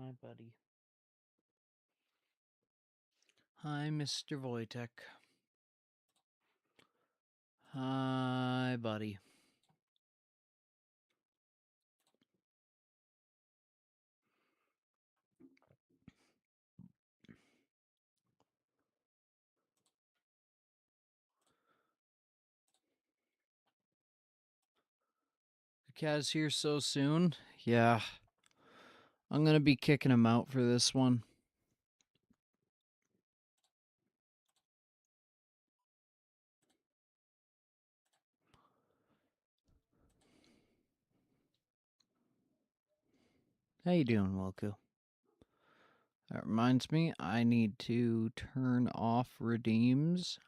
Hi, buddy. Hi, Mr. Wojtek. Hi, buddy. Kaz here so soon? Yeah. I'm gonna be kicking him out for this one. How you doing, Wilco? That reminds me, I need to turn off redeems.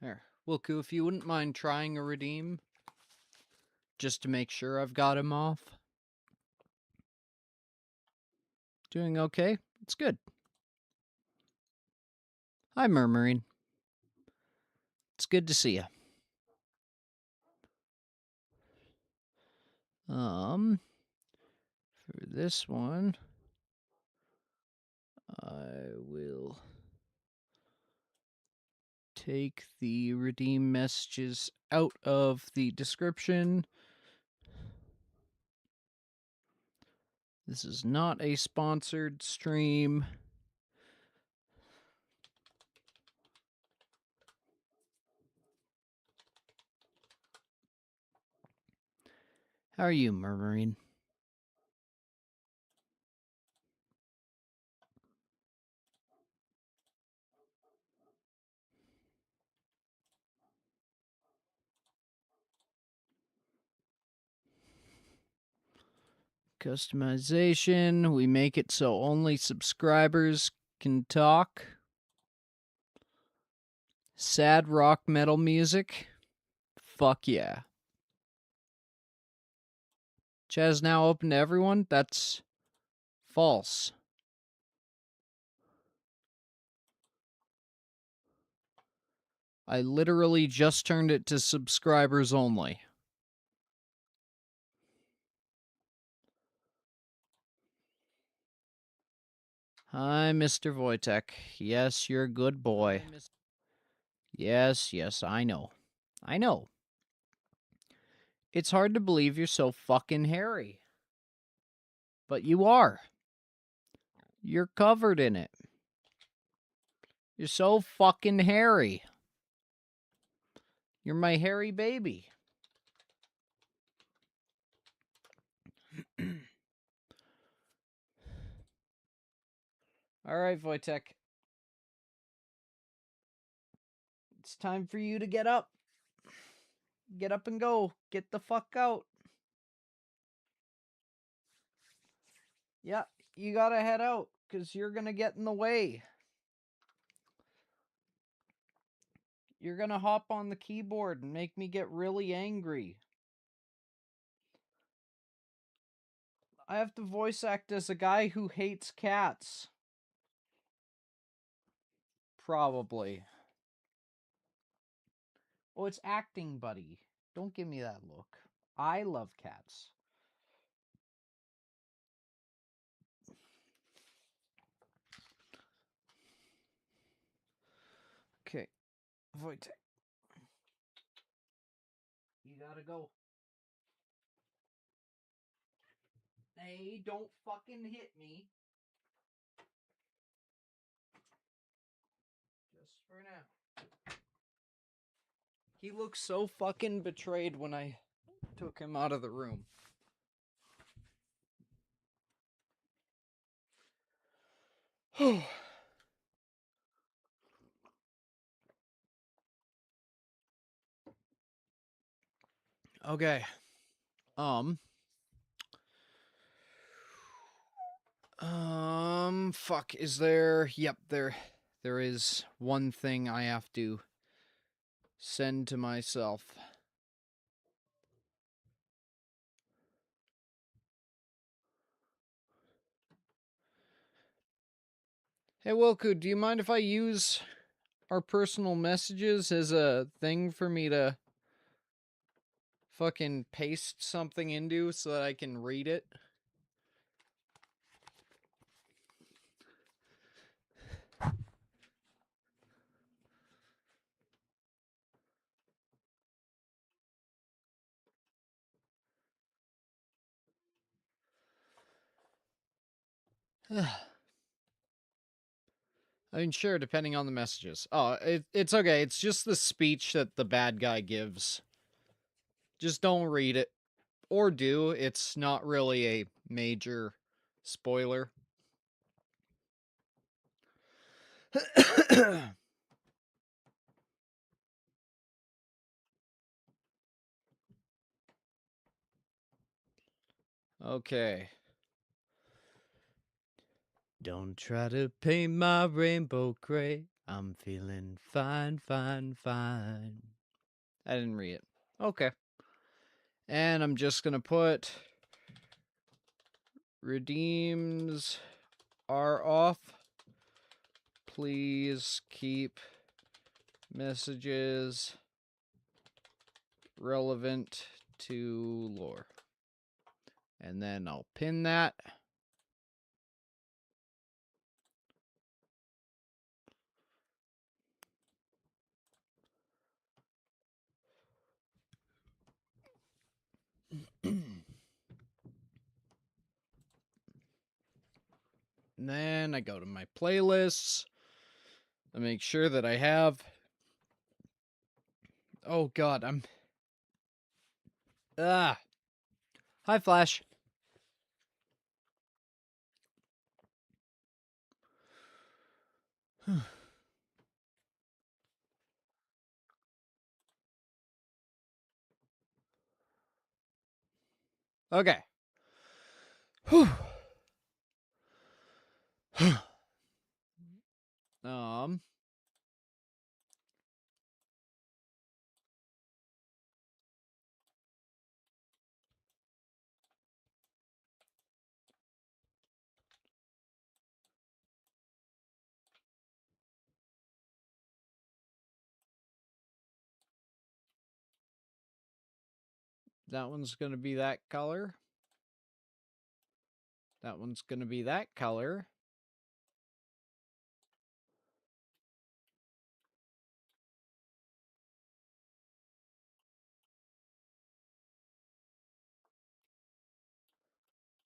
There. Wilco, if you wouldn't mind trying a redeem, just to make sure I've got him off. Doing okay? It's good. Hi, Murmuring. It's good to see you. For this one, I will take the redeem messages out of the description. This is not a sponsored stream. How are you, Murmuring? Customization. We make it so only subscribers can talk. Sad rock metal music. Fuck yeah. Chat's now open to everyone? That's false. I literally just turned it to subscribers only. Hi, Mr. Wojtek. Yes, you're a good boy. Yes, I know. I know. It's hard to believe you're so fucking hairy. But you are. You're covered in it. You're so fucking hairy. You're my hairy baby. All right, Wojtek. It's time for you to get up. Get up and go. Get the fuck out. Yeah, you gotta head out, because you're gonna get in the way. You're gonna hop on the keyboard and make me get really angry. I have to voice act as a guy who hates cats. Probably. Oh, it's acting, buddy. Don't give me that look. I love cats. Okay. Wojtek. You gotta go. Hey, don't fucking hit me. Just for now. He looked so fucking betrayed when I took him out of the room. Okay. Fuck, is there... Yep, there is one thing I have to send to myself. Hey, Wilco, do you mind if I use our personal messages as a thing for me to fucking paste something into so that I can read it. I mean, sure, depending on the messages. Oh, it's okay. It's just the speech that the bad guy gives. Just don't read it. Or do. It's not really a major spoiler. Okay. Don't try to paint my rainbow gray. I'm feeling fine, fine, fine. I didn't read it. Okay. And I'm just going to put redeems are off. Please keep messages relevant to lore. And then I'll pin that. And then I go to my playlists. I make sure that I have... Oh god, I'm... Ah! Hi, Flash. Okay. um... That one's going to be that color. That one's going to be that color.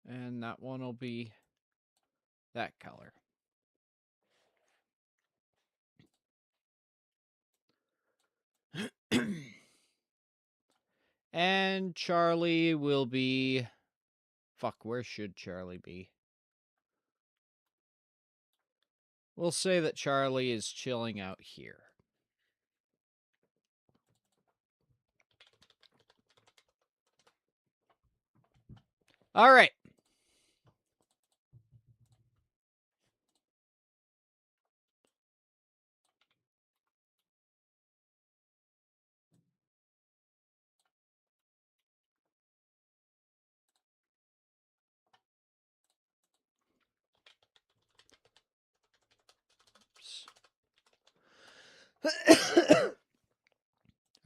And that one will be that color. And Charlie will be... Fuck, where should Charlie be? We'll say that Charlie is chilling out here. All right.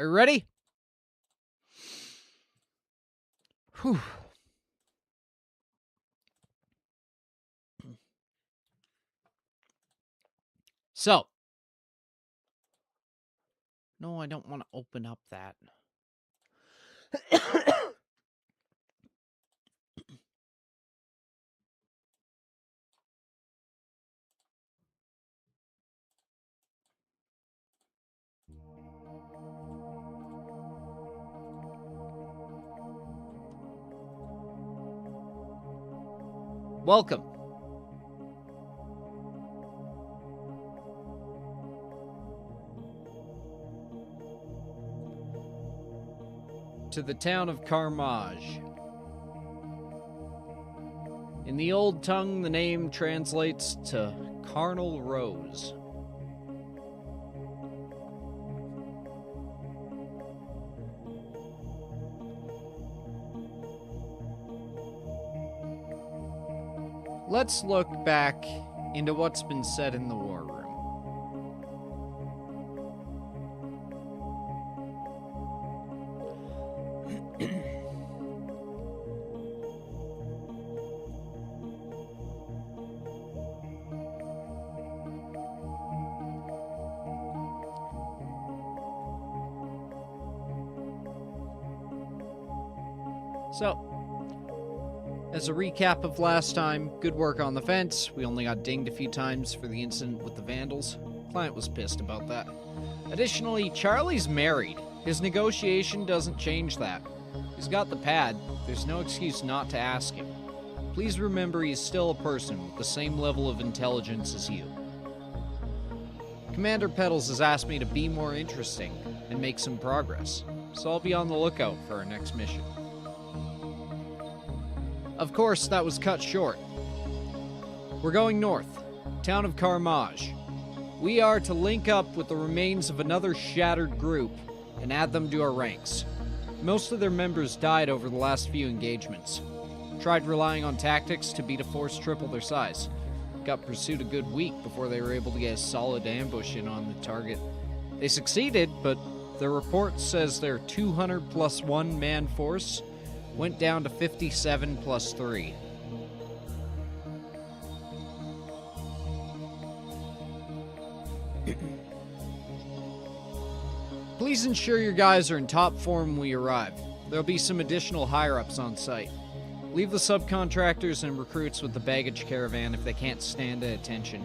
Are you ready? Whew. So. No, I don't want to open up that. Welcome to the town of Carmage. In the old tongue, the name translates to Carnal Rose. Let's look back into what's been said in the war room. So, as a recap of last time, good work on the fence. We only got dinged a few times for the incident with the vandals. Client was pissed about that. Additionally, Charlie's married. His negotiation doesn't change that. He's got the pad. There's no excuse not to ask him. Please remember he's still a person with the same level of intelligence as you. Commander Peddles has asked me to be more interesting and make some progress, so I'll be on the lookout for our next mission. Of course, that was cut short. We're going north, town of Carmage. We are to link up with the remains of another shattered group and add them to our ranks. Most of their members died over the last few engagements. Tried relying on tactics to beat a force triple their size. Got pursued a good week before they were able to get a solid ambush in on the target. They succeeded, but their report says their 200 plus 1 man force went down to 57 plus 3. Please ensure your guys are in top form when we arrive. There'll be some additional higher-ups on site. Leave the subcontractors and recruits with the baggage caravan if they can't stand at attention.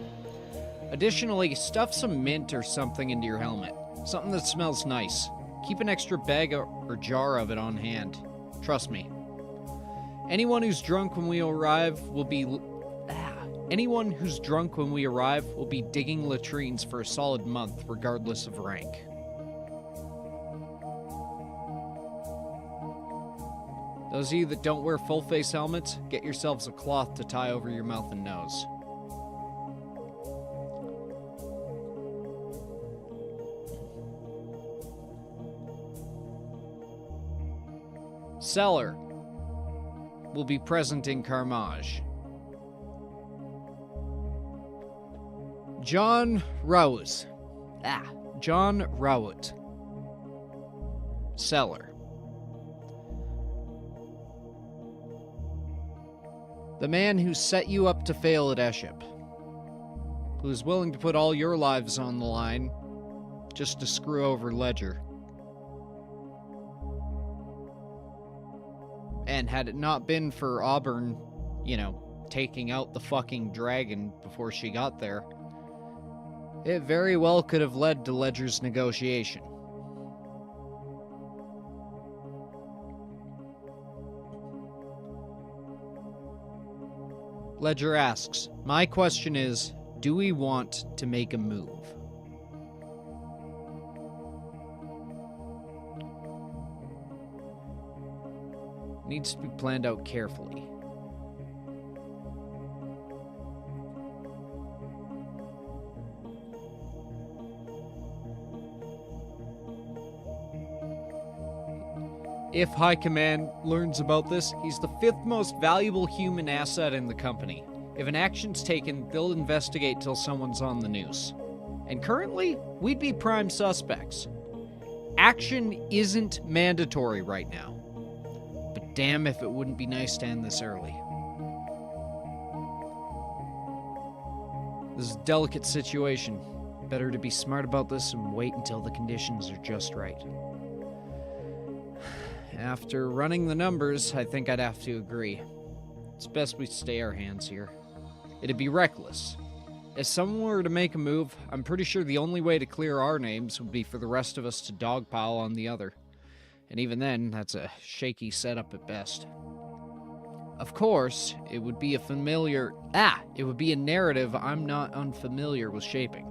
Additionally, stuff some mint or something into your helmet. Something that smells nice. Keep an extra bag or jar of it on hand. Trust me. Anyone who's drunk when we arrive will be digging latrines for a solid month, regardless of rank. Those of you that don't wear full-face helmets, get yourselves a cloth to tie over your mouth and nose. Seller will be present in Carmage. John Rowes. John Rowett. Seller. The man who set you up to fail at Eship. Who is willing to put all your lives on the line just to screw over Ledger. And had it not been for Auburn, taking out the fucking dragon before she got there, it very well could have led to Ledger's negotiation. Ledger asks, my question is, do we want to make a move? Needs to be planned out carefully. If High Command learns about this, he's the 5th most valuable human asset in the company. If an action's taken, they'll investigate till someone's on the news. And currently, we'd be prime suspects. Action isn't mandatory right now. But damn if it wouldn't be nice to end this early. This is a delicate situation. Better to be smart about this and wait until the conditions are just right. After running the numbers, I think I'd have to agree. It's best we stay our hands here. It'd be reckless. If someone were to make a move, I'm pretty sure the only way to clear our names would be for the rest of us to dogpile on the other. And even then, that's a shaky setup at best. Of course, it would be a narrative I'm not unfamiliar with shaping.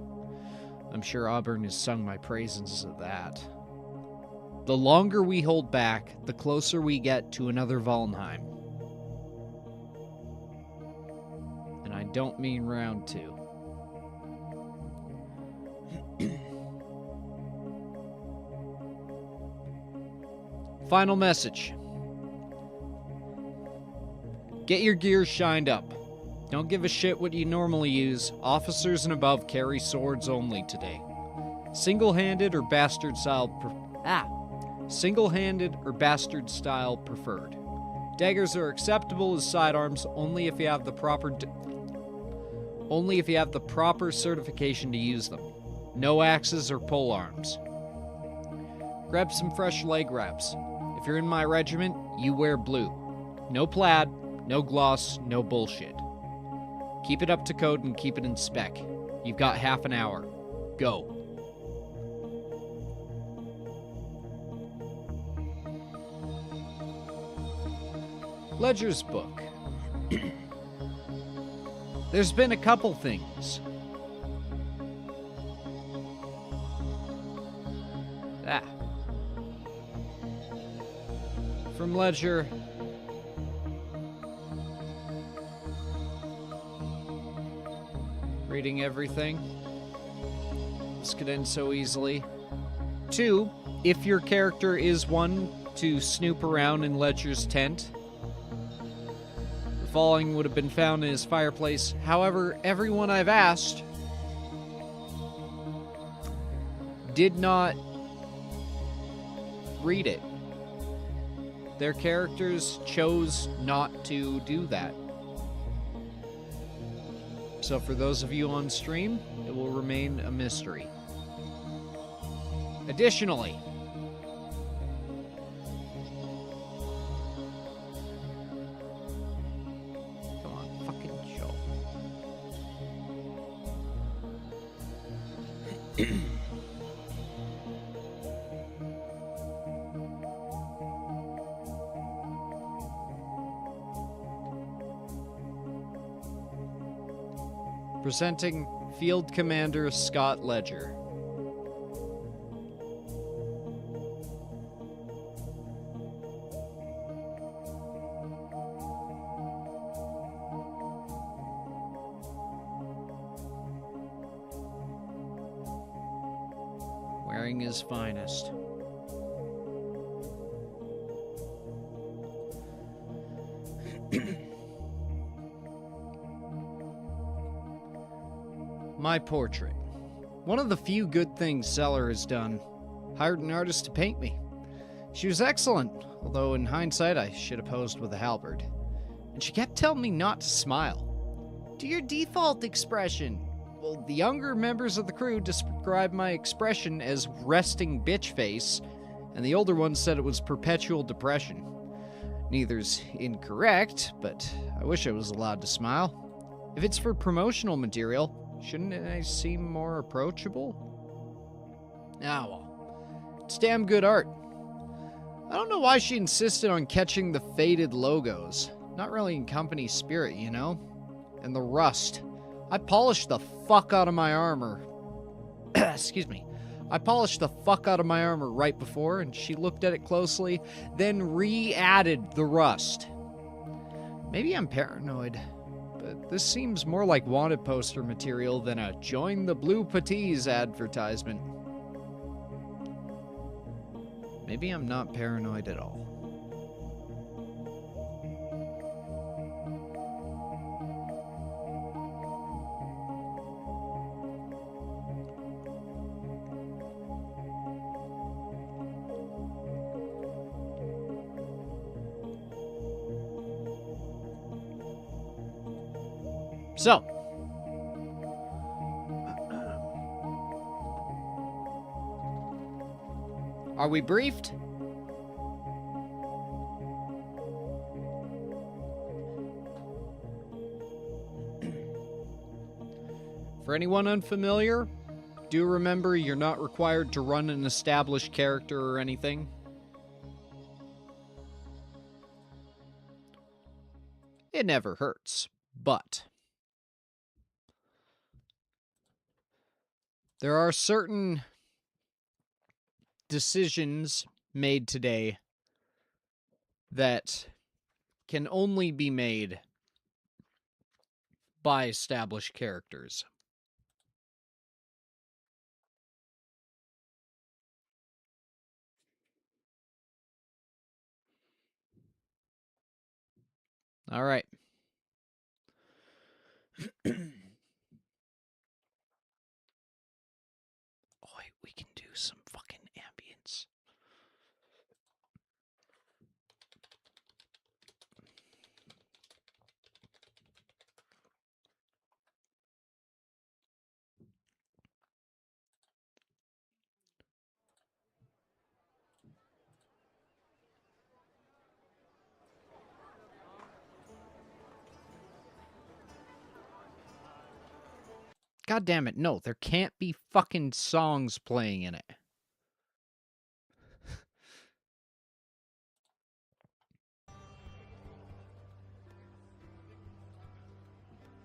I'm sure Auburn has sung my praises of that. The longer we hold back, the closer we get to another Valnheim. And I don't mean round 2. Final message. Get your gear shined up. Don't give a shit what you normally use. Officers and above carry swords only today. Single-handed or bastard style preferred. Daggers are acceptable as sidearms only if you have the proper certification to use them. No axes or pole arms. Grab some fresh leg wraps. If If you're in my regiment, you wear blue. No plaid, no gloss, no bullshit. Keep it up to code and keep it in spec. You've got half an hour. Go. Ledger's book. There's been a couple things. From Ledger. Reading everything. This could end so easily. 2, if your character is one to snoop around in Ledger's tent. The following would have been found in his fireplace. However, everyone I've asked did not read it. Their characters chose not to do that. So for those of you on stream, it will remain a mystery. Additionally, come on, fucking Joe. Presenting Field Commander Scott Ledger. Wearing his finest. My portrait. One of the few good things Zeller has done. Hired an artist to paint me. She was excellent, although in hindsight I should have posed with a halberd. And she kept telling me not to smile. Do your default expression. Well, the younger members of the crew described my expression as resting bitch face, and the older ones said it was perpetual depression. Neither's incorrect, but I wish I was allowed to smile. If it's for promotional material, shouldn't I seem more approachable? Ah, well. It's damn good art. I don't know why she insisted on catching the faded logos. Not really in company spirit, you know? And the rust. I polished the fuck out of my armor. Excuse me. I polished the fuck out of my armor right before, and she looked at it closely, then re-added the rust. Maybe I'm paranoid. But this seems more like wanted poster material than a Join the Blue Patties advertisement. Maybe I'm not paranoid at all. So, are we briefed? For anyone unfamiliar, do remember you're not required to run an established character or anything. It never hurts, but there are certain decisions made today that can only be made by established characters. All right. Oh, wait, we can do some fucking ambience. God damn it, no, there can't be fucking songs playing in it.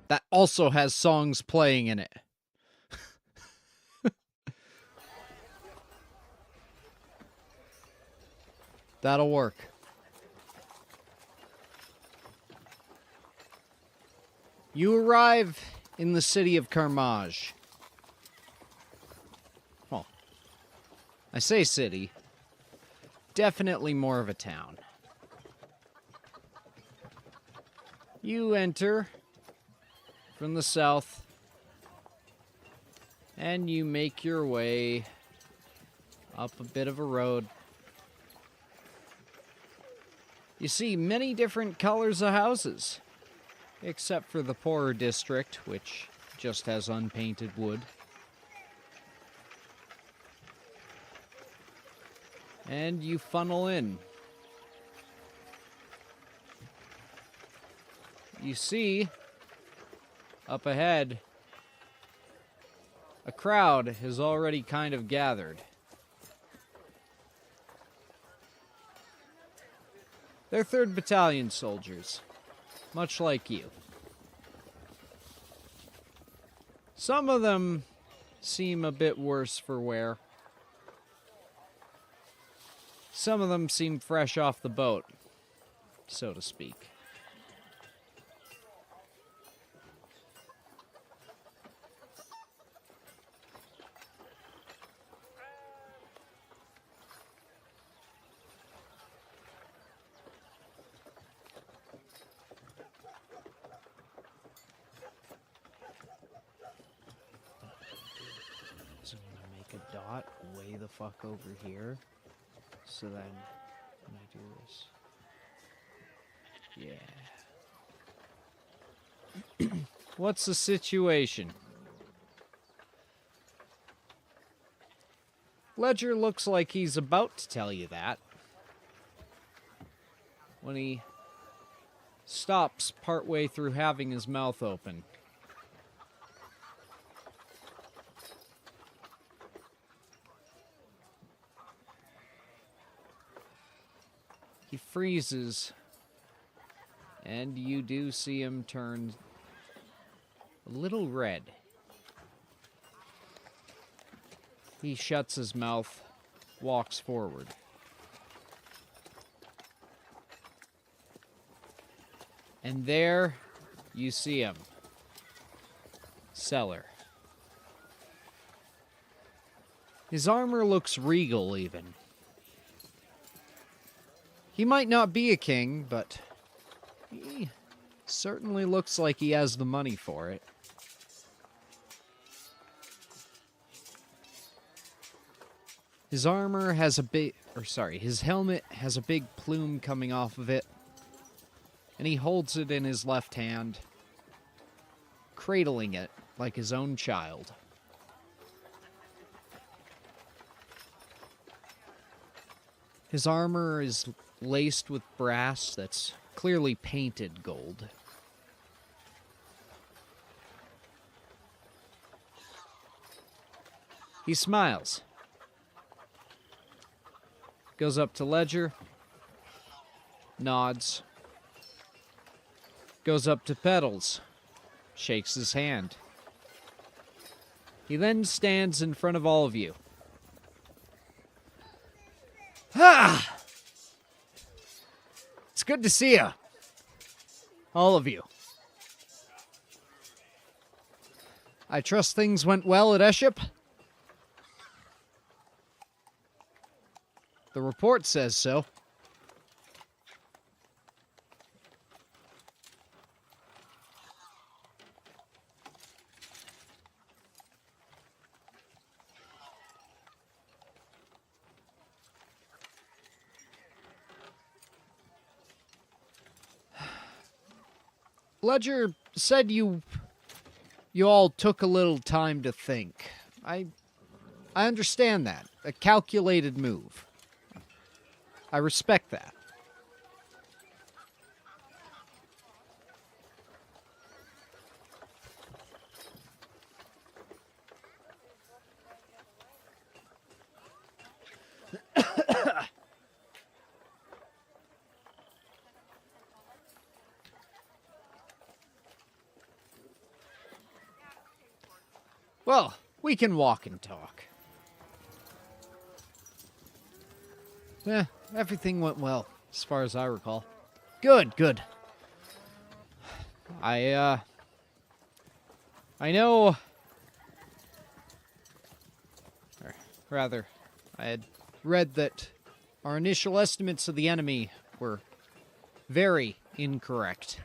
That also has songs playing in it. That'll work. You arrive in the city of Carmage. Well, I say city. Definitely more of a town. You enter from the south, and you make your way up a bit of a road. You see many different colors of houses, except for the poorer district, which just has unpainted wood. And you funnel in. You see, up ahead, a crowd has already kind of gathered. They're 3rd Battalion soldiers, much like you. Some of them seem a bit worse for wear. Some of them seem fresh off the boat, so to speak. So I'm gonna make a dot way the fuck over here. So then, when I do this, yeah. What's the situation? Ledger looks like he's about to tell you that, when he stops partway through having his mouth open. He freezes, and you do see him turn a little red. He shuts his mouth, walks forward. And there you see him. Cellar. His armor looks regal, even. He might not be a king, but he certainly looks like he has the money for it. His armor has his helmet has a big plume coming off of it, and he holds it in his left hand, cradling it like his own child. His armor is laced with brass that's clearly painted gold. He smiles. Goes up to Ledger. Nods. Goes up to Peddles. Shakes his hand. He then stands in front of all of you. Ah! It's good to see you. All of you. I trust things went well at Eship? The report says so. Ledger said you all took a little time to think. I understand that. A calculated move. I respect that. Well, we can walk and talk. Everything went well, as far as I recall. Good, good. I know... Or rather, I had read that our initial estimates of the enemy were very incorrect.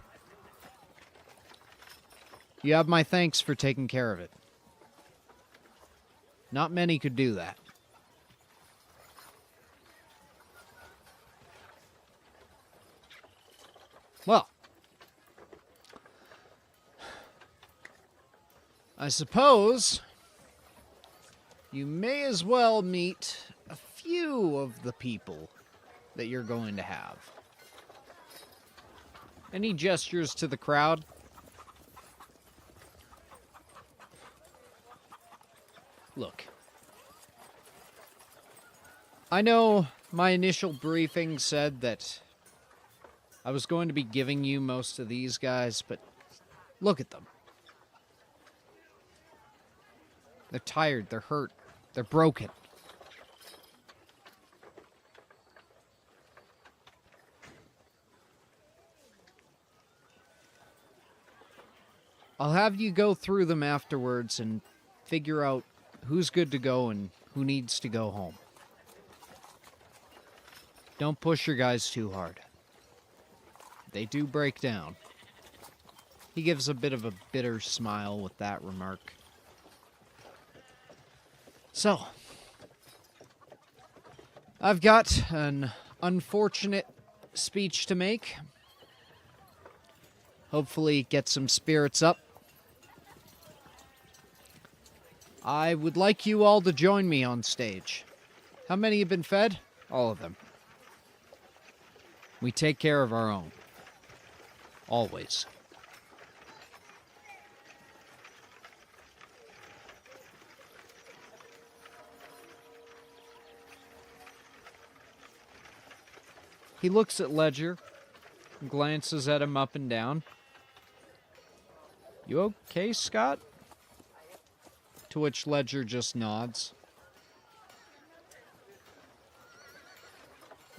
You have my thanks for taking care of it. Not many could do that. Well, I suppose you may as well meet a few of the people that you're going to have. Any gestures to the crowd? Look, I know my initial briefing said that I was going to be giving you most of these guys, but look at them. They're tired, they're hurt, they're broken. I'll have you go through them afterwards and figure out who's good to go and who needs to go home. Don't push your guys too hard. They do break down. He gives a bit of a bitter smile with that remark. So, I've got an unfortunate speech to make. Hopefully get some spirits up. I would like you all to join me on stage. How many have been fed? All of them. We take care of our own. Always. He looks at Ledger, glances at him up and down. You okay, Scott? To which Ledger just nods.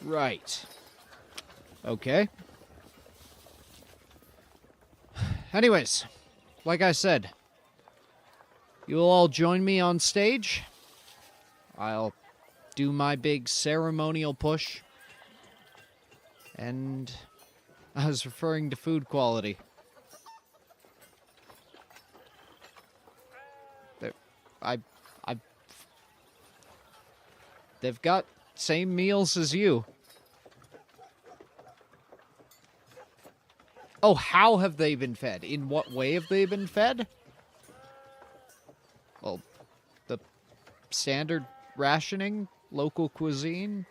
Right. Okay. Anyways, like I said, you'll all join me on stage. I'll do my big ceremonial push. And I was referring to food quality. They've got same meals as you. Oh, how have they been fed? In what way have they been fed? Well, the standard rationing, local cuisine.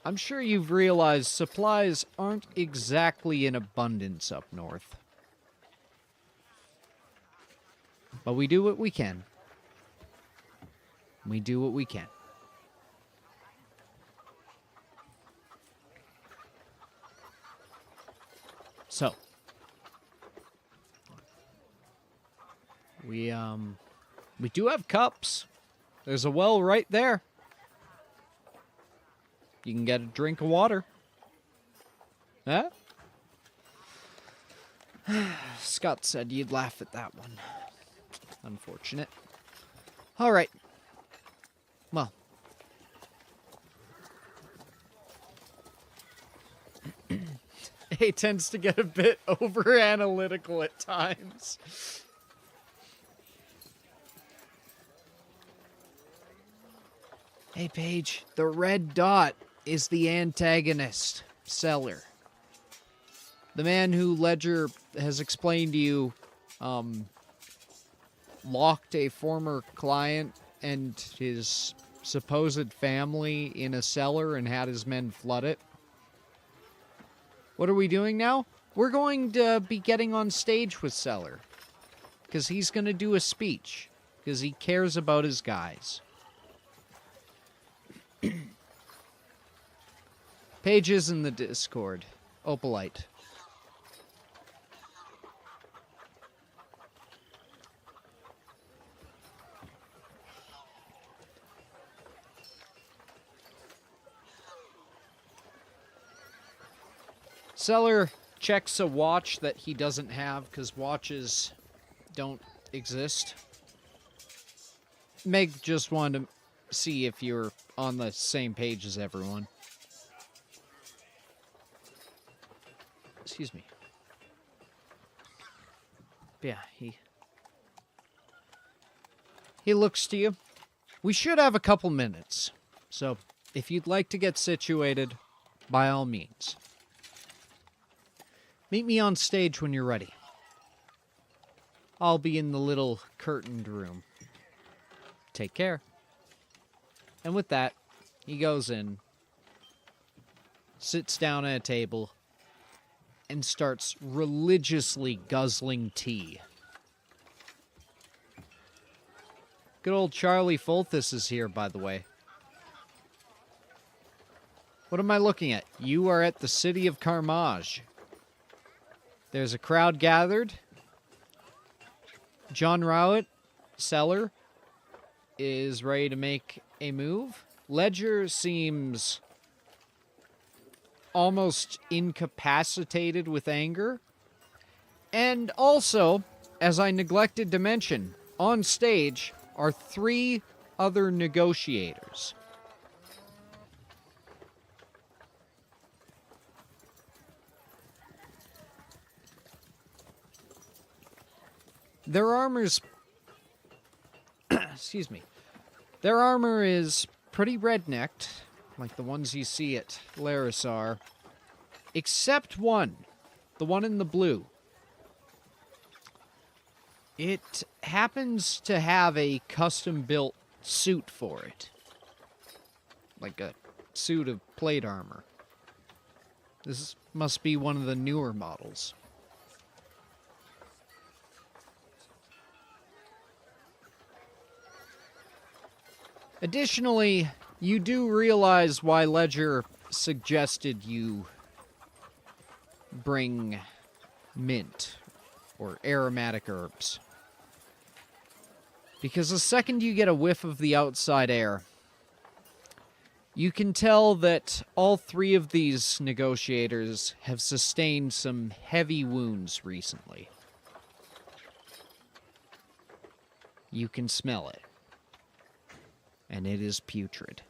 I'm sure you've realized supplies aren't exactly in abundance up north. But we do what we can. We do what we can. So, we do have cups. There's a well right there. You can get a drink of water. Huh? Scott said you'd laugh at that one. Unfortunate. All right. Well. He tends to get a bit over-analytical at times. Hey, Paige, the red dot is the antagonist seller. The man who Ledger has explained to you, locked a former client and his supposed family in a cellar and had his men flood it. What are we doing now? We're going to be getting on stage with Seller. Because he's going to do a speech. Because he cares about his guys. Paige is in the Discord. Opalite. Seller checks a watch that he doesn't have because watches don't exist. Meg just wanted to see if you're on the same page as everyone. Excuse me. Yeah, he looks to you. We should have a couple minutes, so if you'd like to get situated, by all means. Meet me on stage when you're ready. I'll be in the little curtained room. Take care. And with that, he goes in, sits down at a table, and starts religiously guzzling tea. Good old Charlie Fulthus is here, by the way. What am I looking at? You are at the city of Carmage. There's a crowd gathered. John Rowett, Seller, is ready to make a move. Ledger seems almost incapacitated with anger. And also, as I neglected to mention, on stage are 3 other negotiators. Their armor's... excuse me. Their armor is pretty red-necked, like the ones you see at Larisar, except one. The one in the blue. It happens to have a custom-built suit for it. Like a suit of plate armor. This must be one of the newer models. Additionally, you do realize why Ledger suggested you bring mint or aromatic herbs. Because the second you get a whiff of the outside air, you can tell that all 3 of these negotiators have sustained some heavy wounds recently. You can smell it. And it is putrid.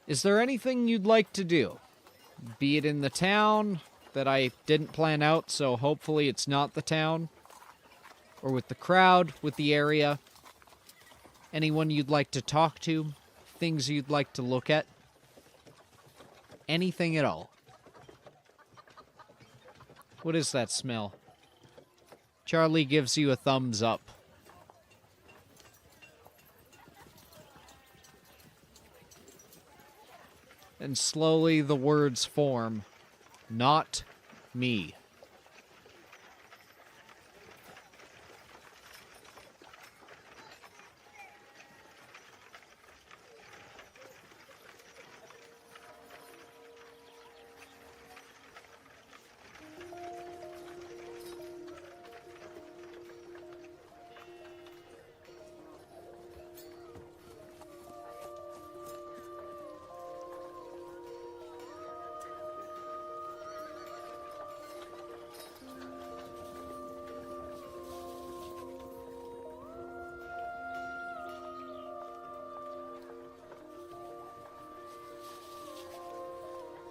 Is there anything you'd like to do? Be it in the town that I didn't plan out, so hopefully it's not the town. Or with the crowd, with the area. Anyone you'd like to talk to? Things you'd like to look at? Anything at all. What is that smell? Charlie gives you a thumbs up. And slowly the words form, "Not me."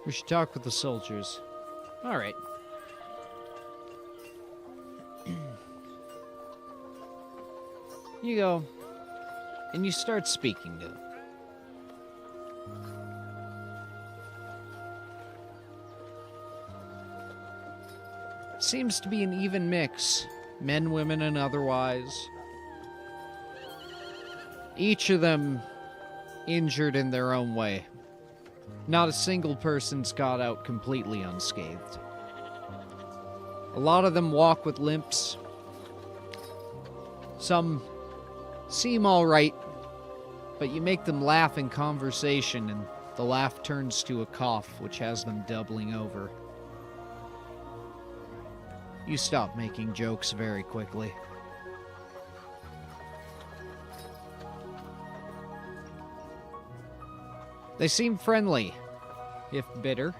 We should talk with the soldiers. All right. You go, and you start speaking to them. Seems to be an even mix, men, women, and otherwise. Each of them injured in their own way. Not a single person's got out completely unscathed. A lot of them walk with limps. Some seem all right, but you make them laugh in conversation, and the laugh turns to a cough, which has them doubling over. You stop making jokes very quickly. They seem friendly, if bitter.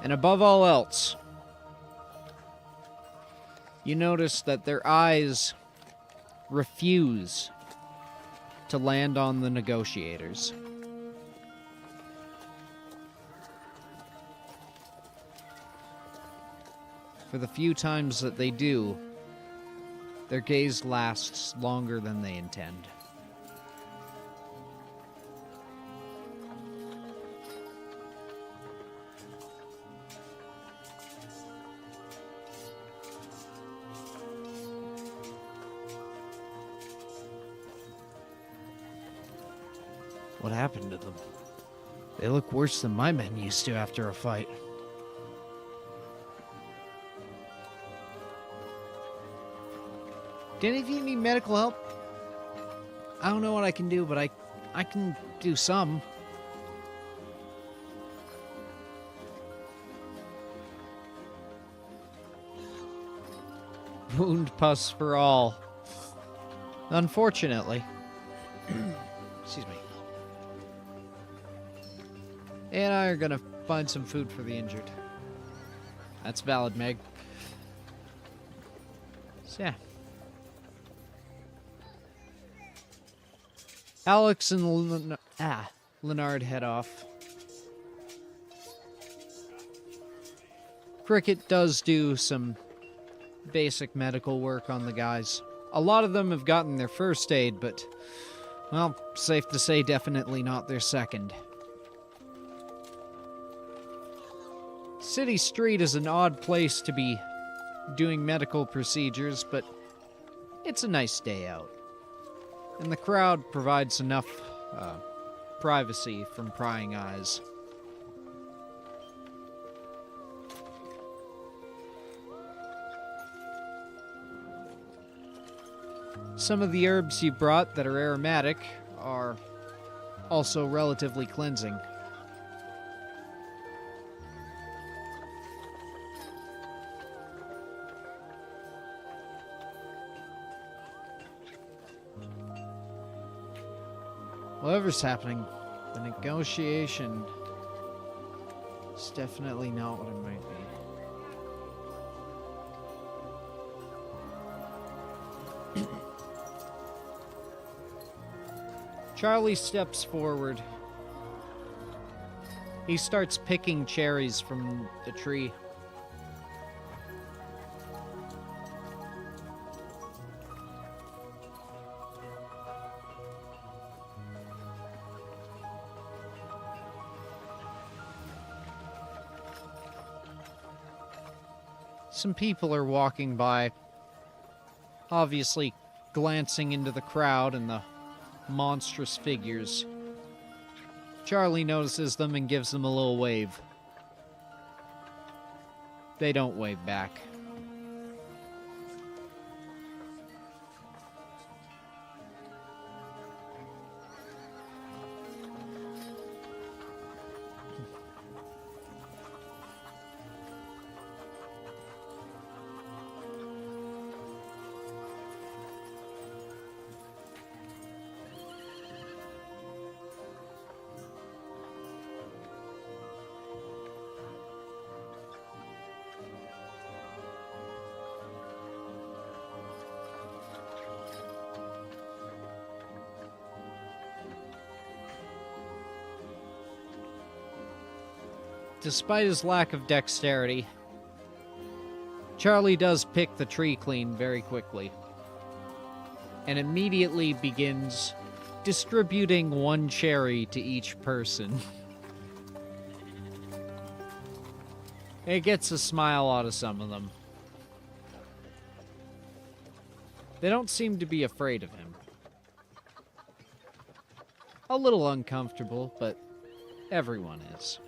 And above all else, you notice that their eyes refuse to land on the negotiators. For the few times that they do, their gaze lasts longer than they intend. What happened to them? They look worse than my men used to after a fight. Do any of you need medical help? I don't know what I can do, but I can do some. Wound pus for all. Unfortunately. Excuse me. And I are gonna find some food for the injured. That's valid, Meg. So, yeah. Alex and Leonard head off. Cricket does do some basic medical work on the guys. A lot of them have gotten their first aid, but, well, safe to say definitely not their second. City Street is an odd place to be doing medical procedures, but it's a nice day out. And the crowd provides enough privacy from prying eyes. Some of the herbs you brought that are aromatic are also relatively cleansing. Whatever's happening, the negotiation is definitely not what it might be. Charlie steps forward. He starts picking cherries from the tree. Some people are walking by, obviously glancing into the crowd and the monstrous figures. Charlie notices them and gives them a little wave. They don't wave back. Despite his lack of dexterity, Charlie does pick the tree clean very quickly, and immediately begins distributing one cherry to each person. It gets a smile out of some of them. They don't seem to be afraid of him. A little uncomfortable, but everyone is.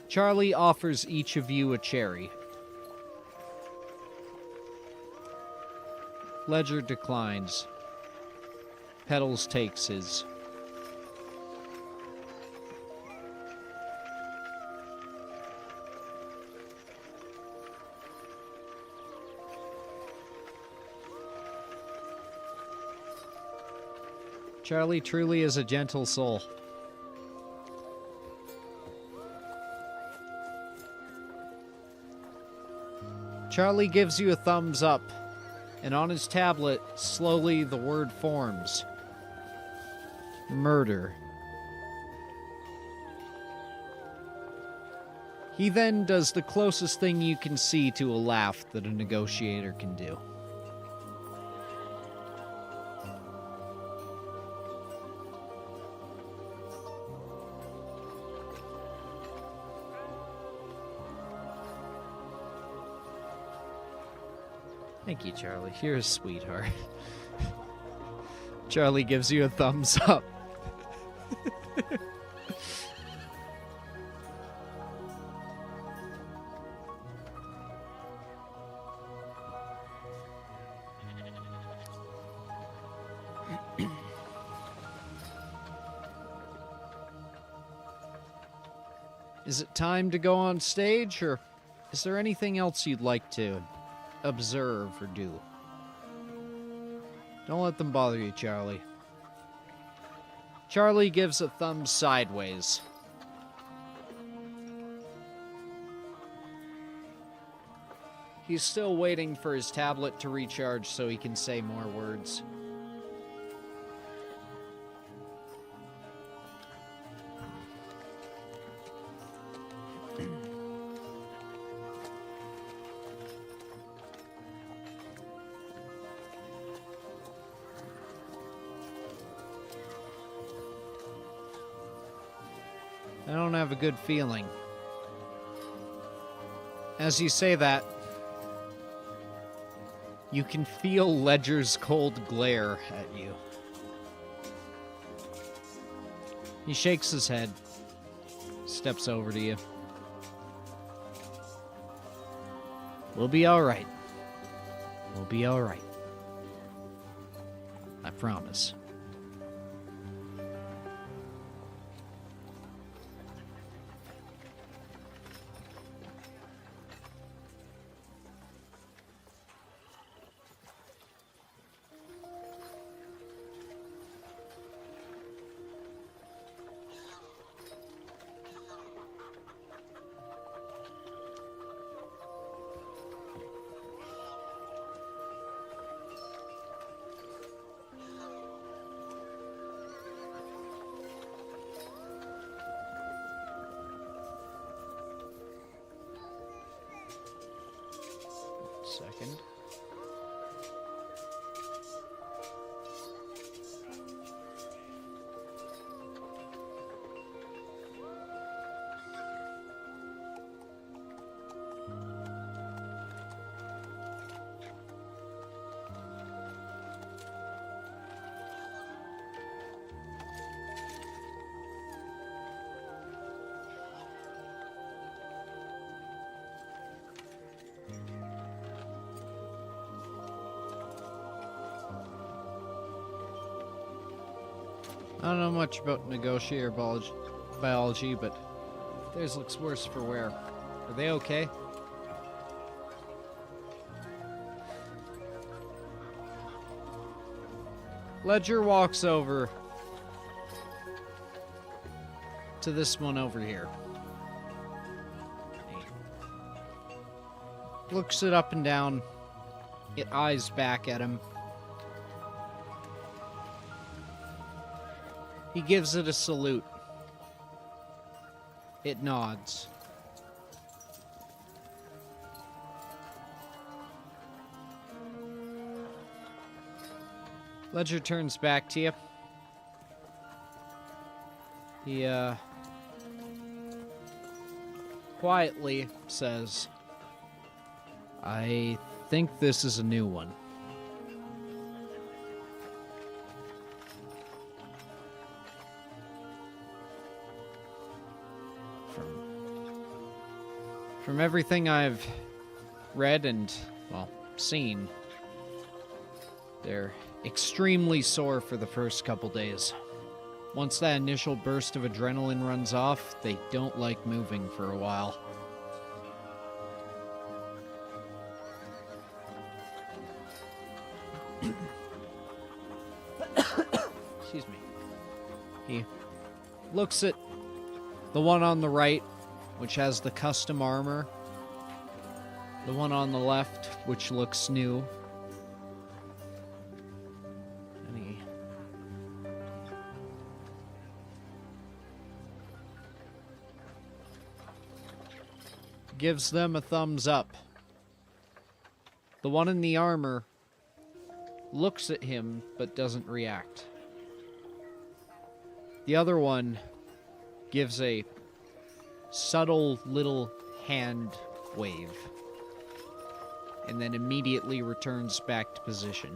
Charlie offers each of you a cherry. Ledger declines. Peddles takes his. Charlie truly is a gentle soul. Charlie gives you a thumbs up, and on his tablet, slowly the word forms. Murder. He then does the closest thing you can see to a laugh that a negotiator can do. Thank you, Charlie. You're a sweetheart. Charlie gives you a thumbs up. Is it time to go on stage, or is there anything else you'd like to observe or do? Don't let them bother you, Charlie. Charlie gives a thumb sideways. He's still waiting for his tablet to recharge so he can say more words. I don't have a good feeling. As you say that, you can feel Ledger's cold glare at you. He shakes his head, steps over to you. We'll be all right. We'll be all right. I promise. Second. I don't know much about negotiator biology, but theirs looks worse for wear. Are they okay? Ledger walks over to this one over here. He looks it up and down. It eyes back at him. He gives it a salute. It nods. Ledger turns back to you. He, quietly says, I think this is a new one. From everything I've read and, well, seen, they're extremely sore for the first couple days. Once that initial burst of adrenaline runs off, they don't like moving for a while. Excuse me. He looks at the one on the right, which has the custom armor. The one on the left, which looks new. And he gives them a thumbs up. The one in the armor looks at him, but doesn't react. The other one gives a subtle little hand wave, and then immediately returns back to position.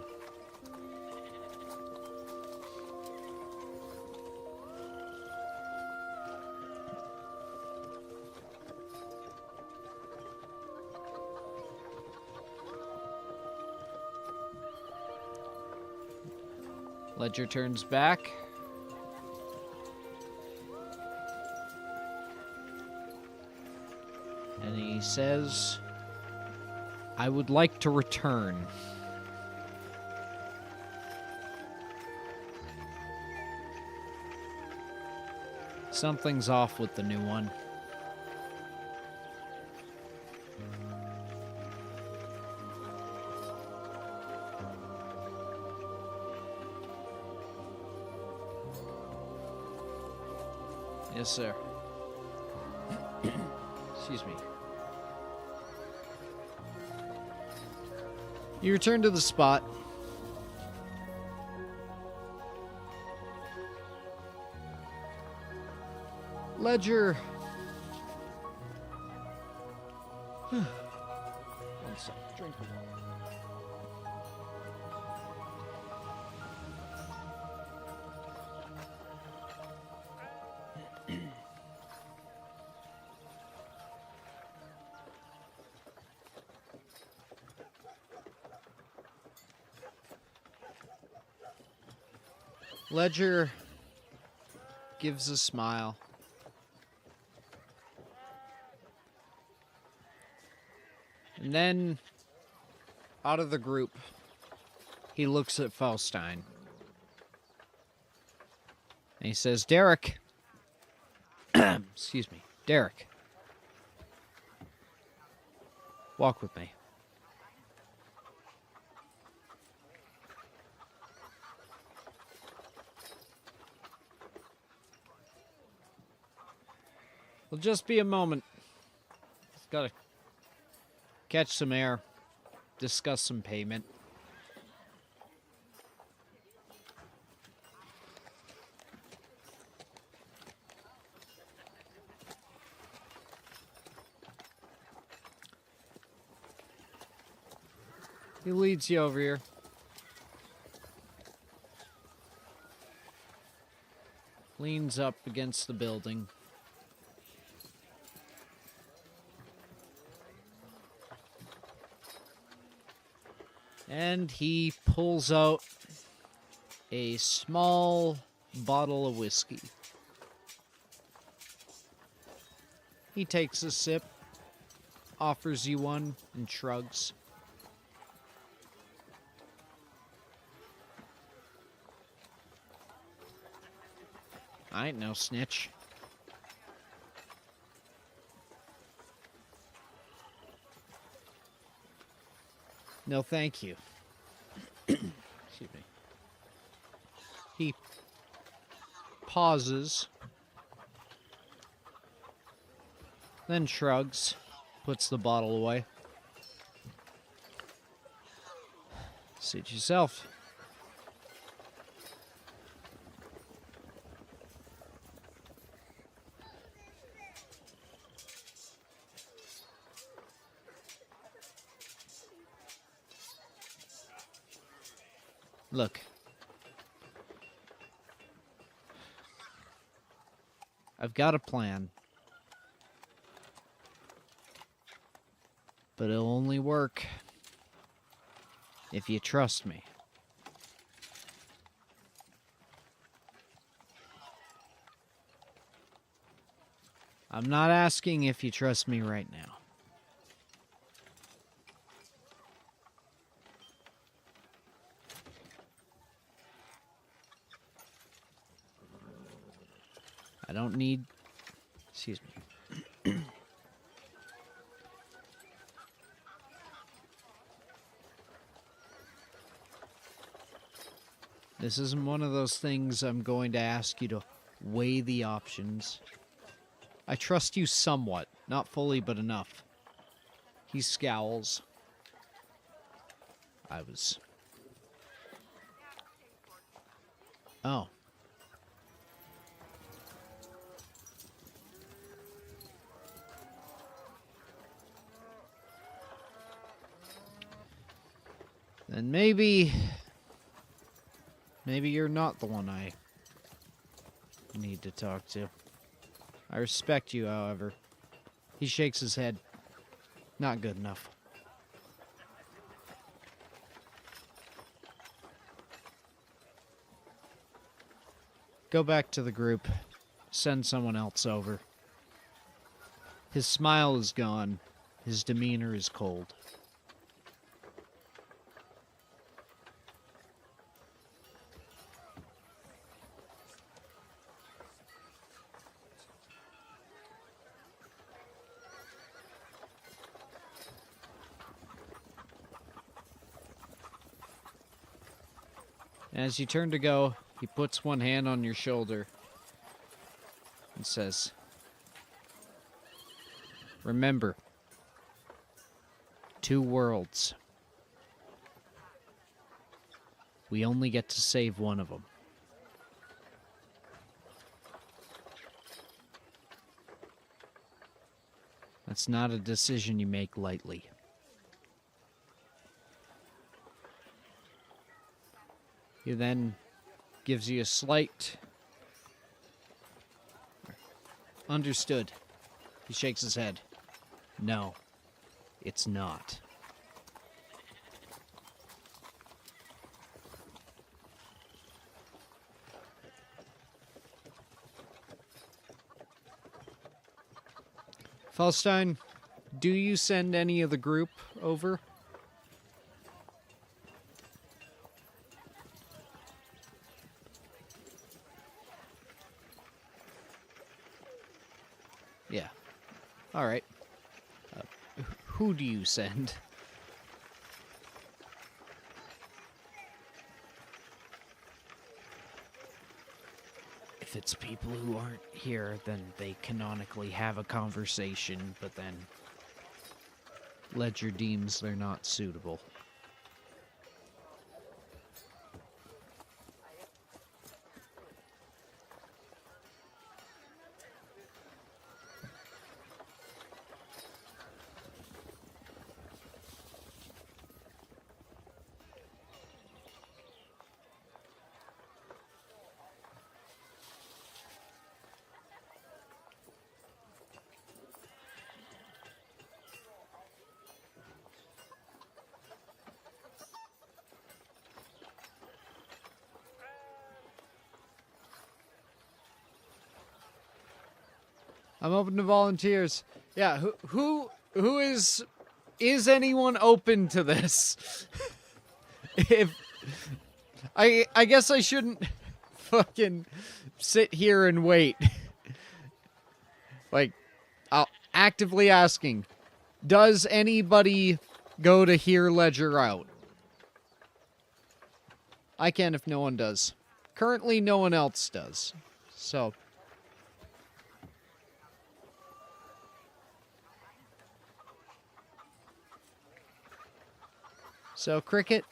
Ledger turns back. And he says, I would like to return. Something's off with the new one. Yes, sir. Excuse me. You return to the spot. Ledger. One sec. Drink of water. Ledger gives a smile. And then, out of the group, he looks at Faustine. And he says, Derek. Excuse me. Derek. Walk with me. It'll just be a moment. Just gotta catch some air, discuss some payment. He leads you over here. Leans up against the building. And he pulls out a small bottle of whiskey. He takes a sip, offers you one, and shrugs. I ain't no snitch. No, thank you. Excuse me. He pauses, then shrugs, puts the bottle away. Suit yourself. Look. I've got a plan. But it'll only work if you trust me. I'm not asking if you trust me right now. don't need... Excuse me. This isn't one of those things I'm going to ask you to weigh the options. I trust you somewhat. Not fully, but enough. He scowls. I was... Oh. Then maybe you're not the one I need to talk to. I respect you, however. He shakes his head. Not good enough. Go back to the group. Send someone else over. His smile is gone. His demeanor is cold. As you turn to go, he puts one hand on your shoulder and says, "Remember, 2 worlds. We only get to save one of them. That's not a decision you make lightly." He then gives you a slight... Understood. He shakes his head. No, it's not. Falstein, do you send any of the group over? Yeah. All right. Who do you send? If it's people who aren't here, then they canonically have a conversation, but then Ledger deems they're not suitable. I'm open to volunteers. Yeah, who is anyone open to this? If I guess I shouldn't fucking sit here and wait. Like, I'll actively asking, does anybody go to hear Ledger out? I can if no one does. Currently, no one else does. So... So, Cricket,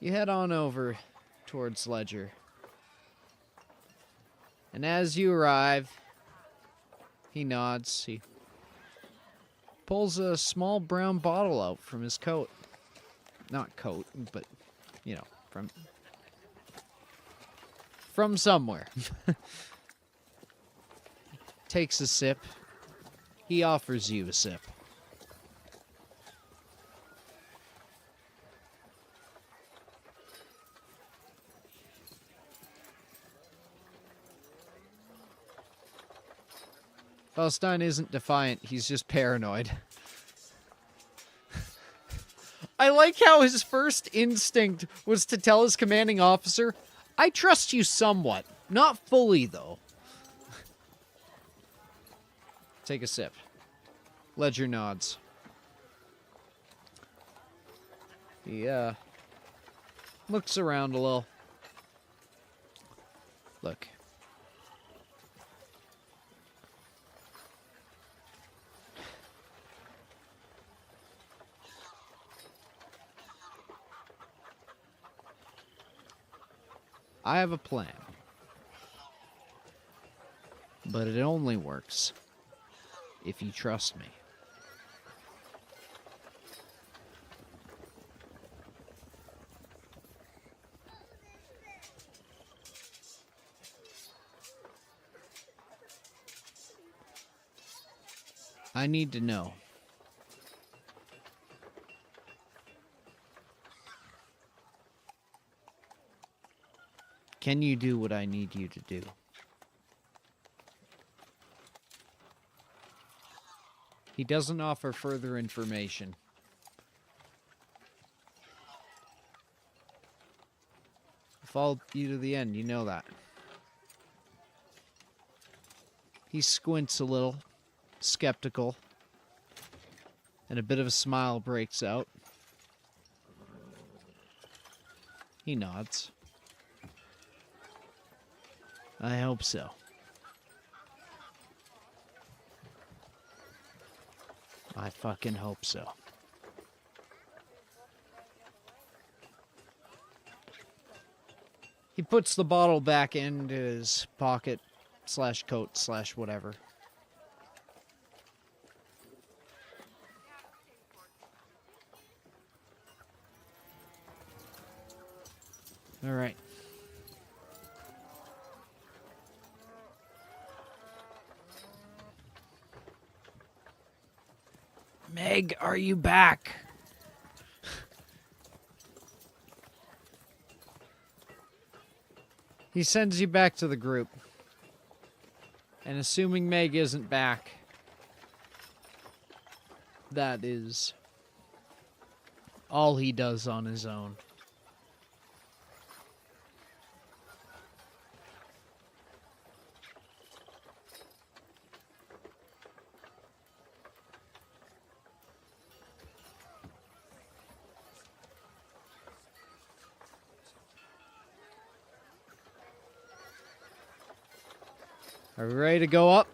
you head on over towards Ledger. And as you arrive, he nods. He pulls a small brown bottle out from his coat. Not coat, but, you know, from somewhere. Takes a sip. He offers you a sip. Falstein isn't defiant, he's just paranoid. I like how his first instinct was to tell his commanding officer, I trust you somewhat. Not fully, though. Take a sip. Ledger nods. He, looks around a little. Look. I have a plan. But it only works if you trust me. I need to know. Can you do what I need you to do? He doesn't offer further information. I followed you to the end, you know that. He squints a little, skeptical, and a bit of a smile breaks out. He nods. I hope so. I fucking hope so. He puts the bottle back into his pocket / coat / whatever. All right. Meg, are you back? He sends you back to the group. And assuming Meg isn't back, that is all he does on his own. Are we ready to go up?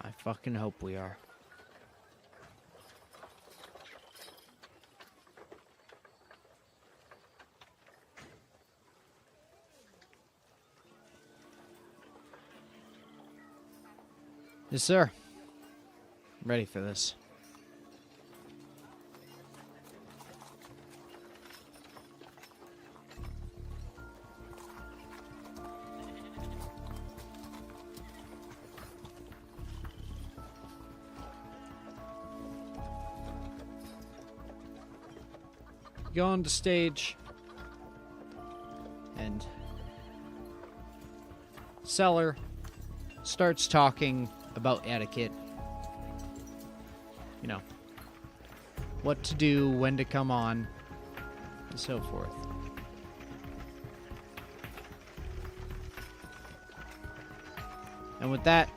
I fucking hope we are. Yes, sir. I'm ready for this. Go on to stage, and Seller starts talking about etiquette. You know, what to do, when to come on, and so forth. And with that,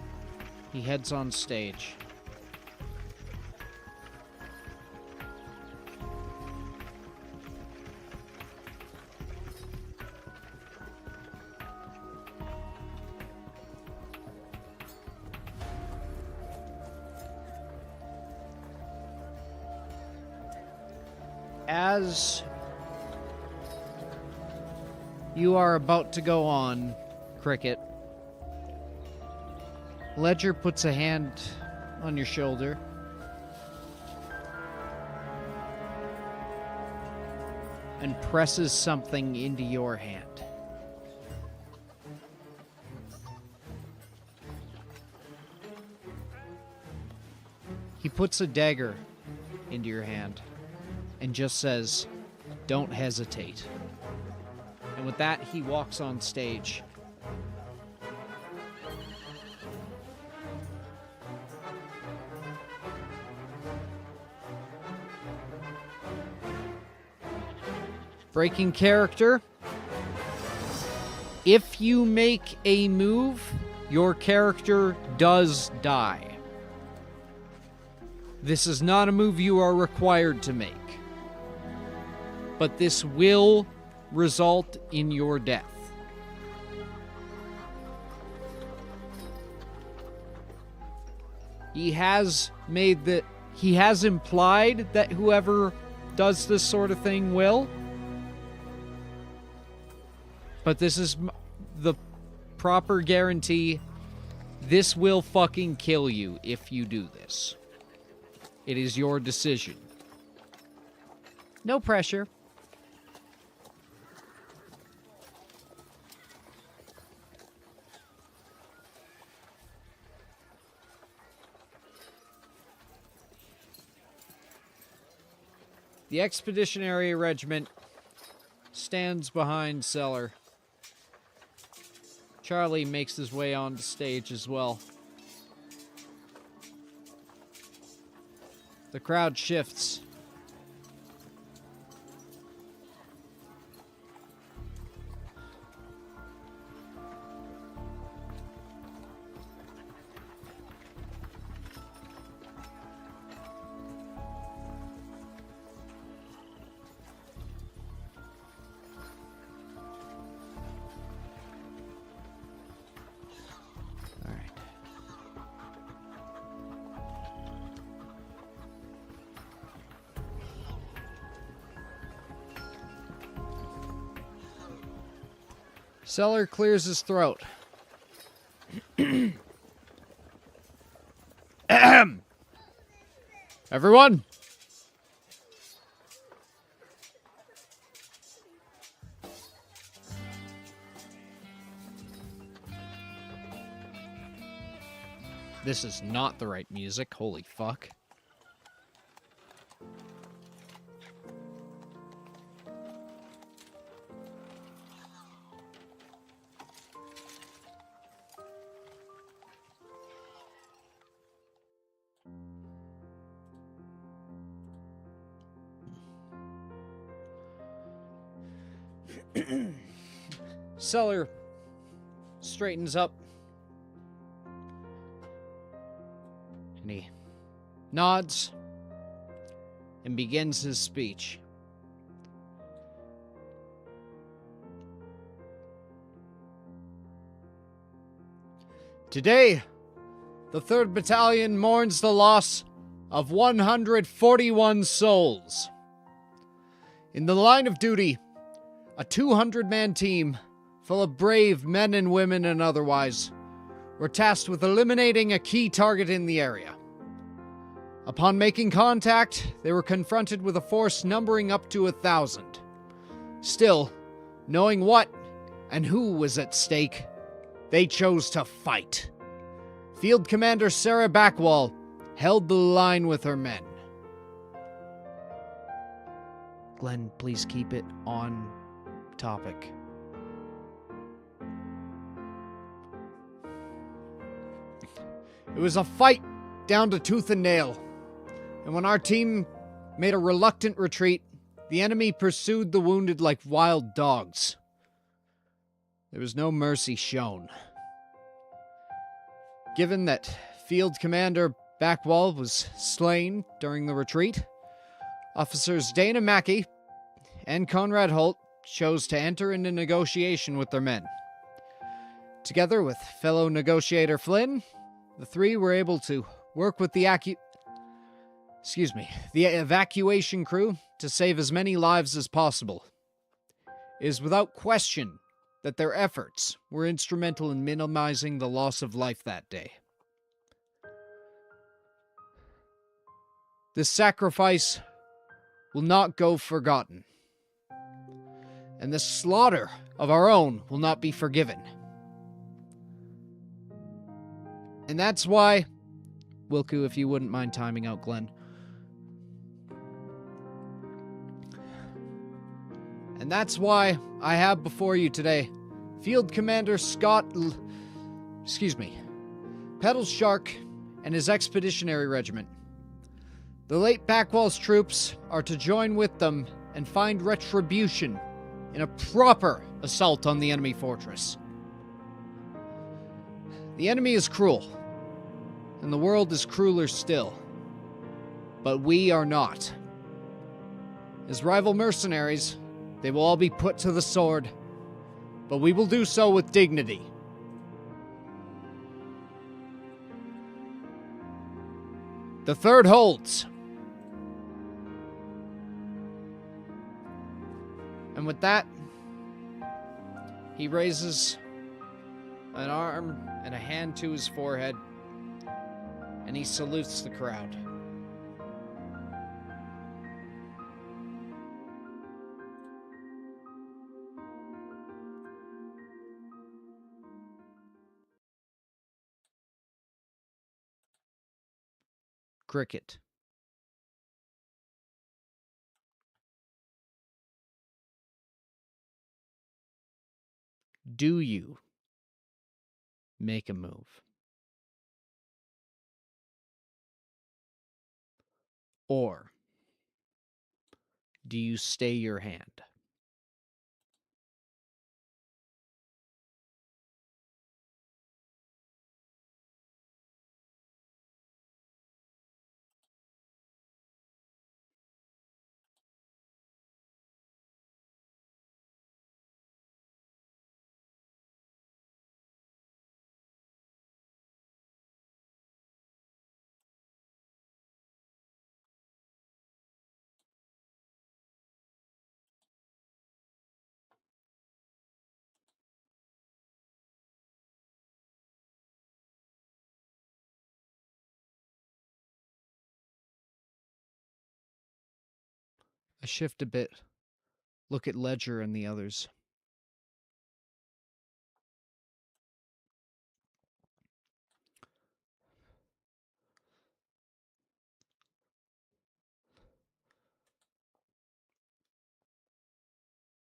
he heads on stage. As you are about to go on, Cricket, Ledger puts a hand on your shoulder. And presses something into your hand. He puts a dagger into your hand and just says, don't hesitate. And with that, he walks on stage. Breaking character. If you make a move, your character does die. This is not a move you are required to make, but this will result in your death. He has implied that whoever does this sort of thing will. But this is the proper guarantee. This will fucking kill you if you do this. It is your decision. No pressure. The Expeditionary Regiment stands behind Cellar. Charlie makes his way onto stage as well. The crowd shifts. Cellar clears his throat. Everyone! This is not the right music. Holy fuck. Cellar straightens up and he nods and begins his speech. Today, the 3rd Battalion mourns the loss of 141 souls. In the line of duty, a 200-man team full of brave men and women and otherwise were tasked with eliminating a key target in the area. Upon making contact, they were confronted with a force numbering up to 1,000. Still, knowing what and who was at stake, they chose to fight. Field Commander Sarah Backwall held the line with her men. Glenn, please keep it on topic. It was a fight down to tooth and nail, and when our team made a reluctant retreat, the enemy pursued the wounded like wild dogs. There was no mercy shown. Given that Field Commander Backwall was slain during the retreat, Officers Dana Mackey and Conrad Holt chose to enter into negotiation with their men. Together with fellow negotiator Flynn, the three were able to work with the evacuation crew to save as many lives as possible. It is without question that their efforts were instrumental in minimizing the loss of life that day. This sacrifice will not go forgotten, and the slaughter of our own will not be forgiven. And that's why, Wilku, if you wouldn't mind timing out Glenn. And that's why I have before you today Field Commander Peddles Shark and his Expeditionary Regiment. The late Backwall's troops are to join with them and find retribution in a proper assault on the enemy fortress. The enemy is cruel, and the world is crueler still. But we are not. As rival mercenaries, they will all be put to the sword, but we will do so with dignity. The third holds. And with that, he raises an arm and a hand to his forehead, and he salutes the crowd. Cricket. Do you make a move? Or do you stay your hand? I shift a bit. Look at Ledger and the others.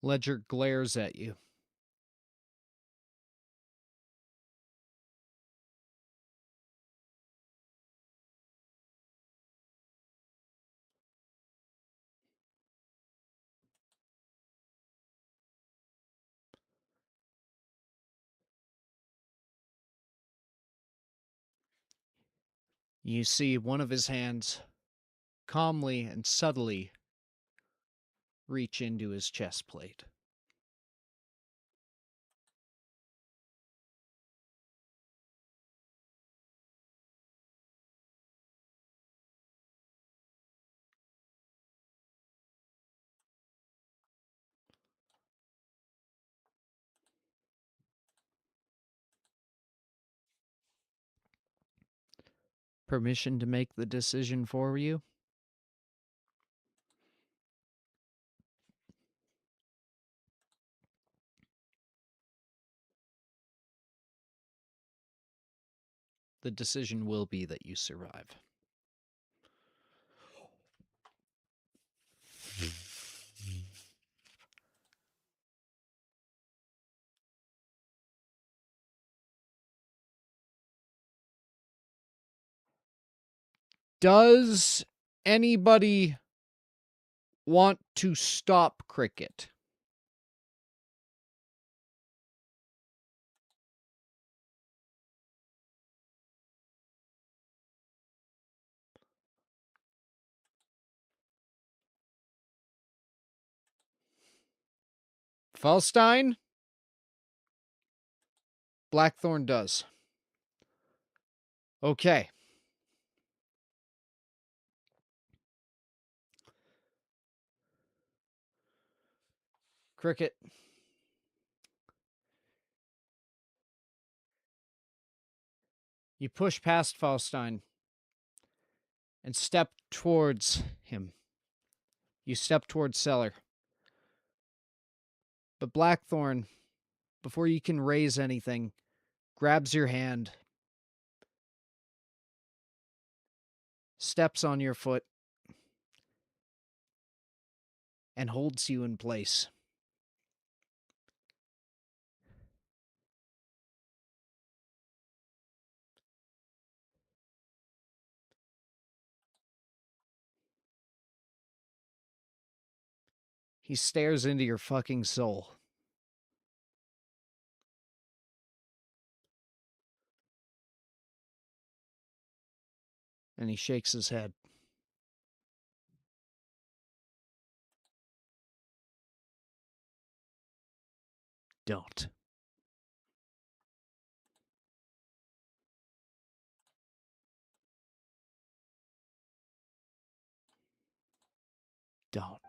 Ledger glares at you. You see one of his hands calmly and subtly reach into his chest plate. Permission to make the decision for you? The decision will be that you survive. Does anybody want to stop cricket? Falstein? Blackthorn does. Okay. Cricket. You push past Falstein and step towards him. You step towards Cellar. But Blackthorn, before you can raise anything, grabs your hand, steps on your foot, and holds you in place. He stares into your fucking soul. And he shakes his head. Don't. Don't.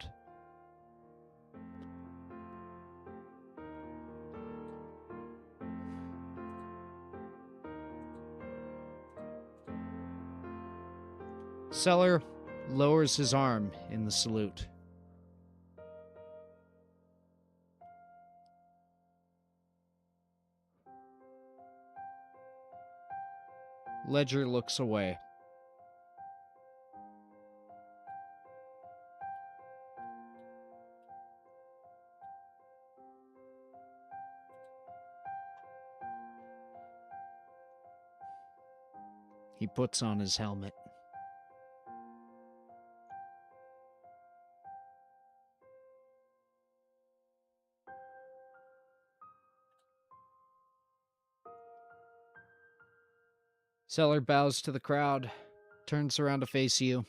Seller lowers his arm in the salute. Ledger looks away. He puts on his helmet. Seller bows to the crowd, turns around to face you,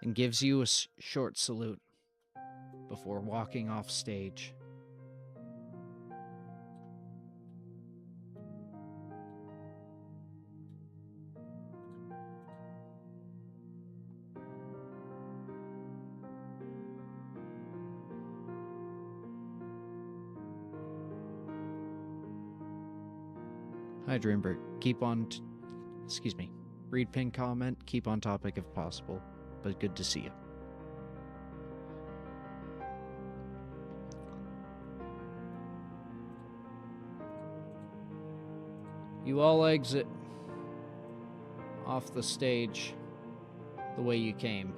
and gives you a short salute before walking off stage. Hi, Dreambird. Keep on... Read pin comment. Keep on topic if possible. But good to see you. You all exit off the stage the way you came.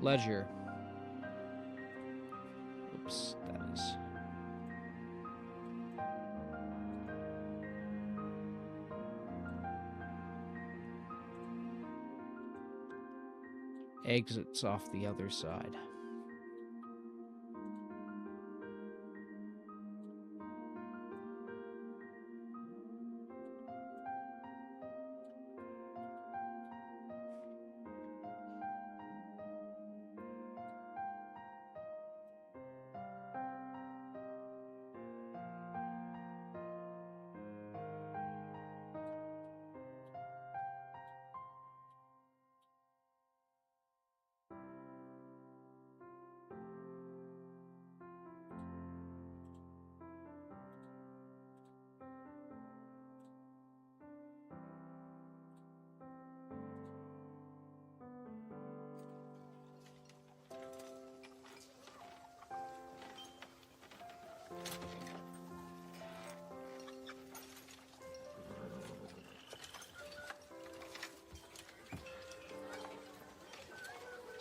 Ledger. Oops, that is. Exits off the other side.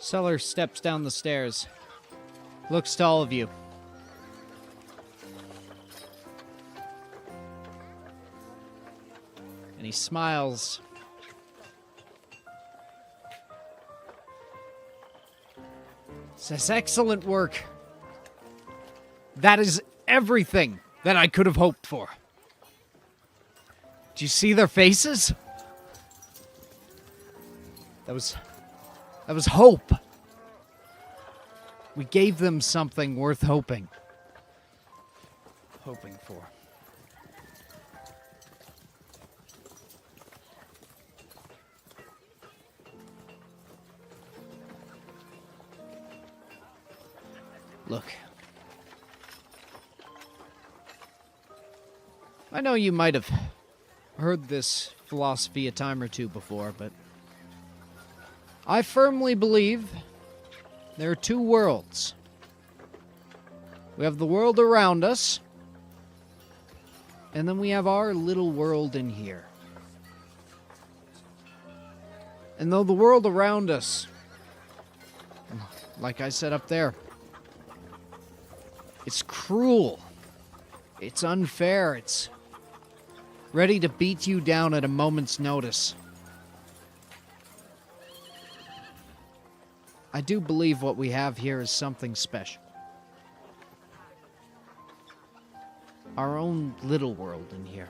Seller steps down the stairs, looks to all of you. And he smiles. Says, "Excellent work. That is everything that I could have hoped for." Do you see their faces? That was hope. We gave them something worth hoping for. Look. I know you might have heard this philosophy a time or two before, but I firmly believe there are two worlds. We have the world around us, and then we have our little world in here. And though the world around us, like I said up there, it's cruel, it's unfair, it's ready to beat you down at a moment's notice, I do believe what we have here is something special. Our own little world in here.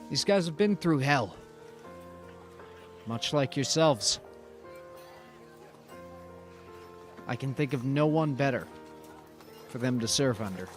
These guys have been through hell. Much like yourselves. I can think of no one better for them to serve under.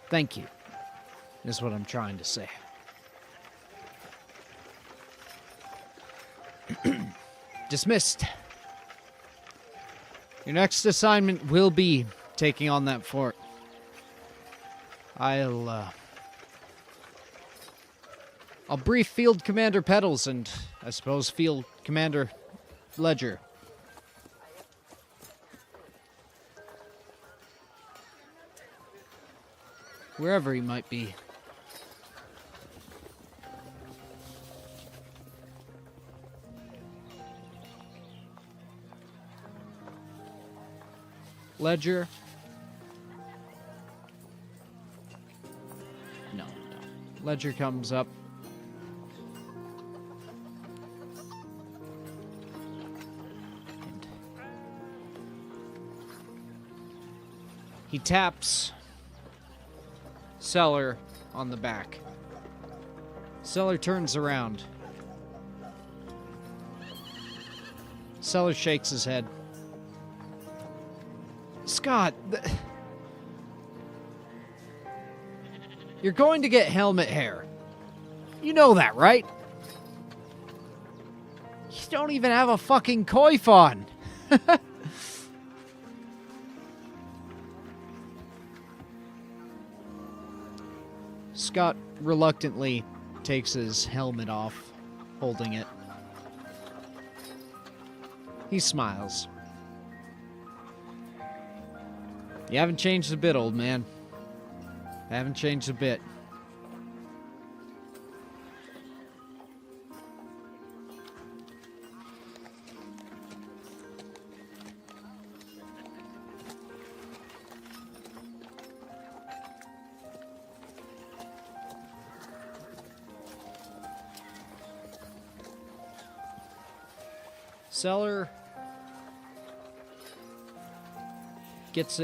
Thank you, is what I'm trying to say. Dismissed. Your next assignment will be taking on that fort. I'll brief Field Commander Peddles and, I suppose, Field Commander Ledger. Wherever he might be. Ledger. No. Ledger comes up. And he taps Seller on the back. Seller turns around. Seller shakes his head. Scott, you're going to get helmet hair. You know that, right? You don't even have a fucking coif on. Scott reluctantly takes his helmet off, holding it. He smiles. You haven't changed a bit, old man. Haven't changed a bit. Seller gets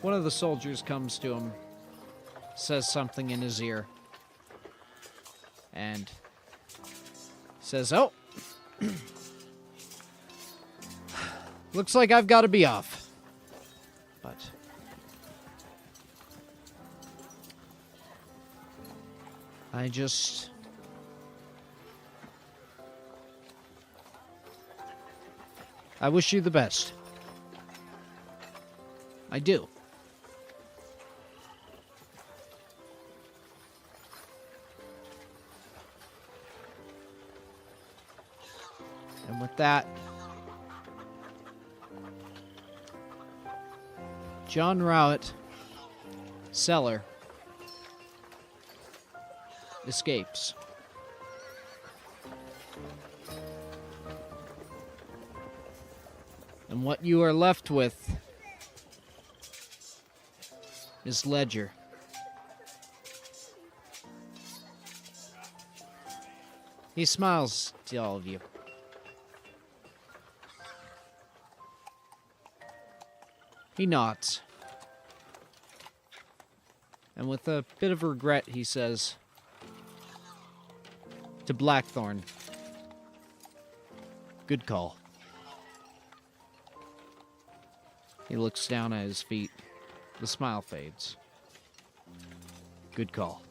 one of the soldiers comes to him, says something in his ear, and says, "Oh, looks like I've got to be off, but I wish you the best. I do." And with that, John Rowett, Seller, escapes. And what you are left with is Ledger. He smiles to all of you. He nods. And with a bit of regret, he says to Blackthorn, "Good call." He looks down at his feet. The smile fades. Good call.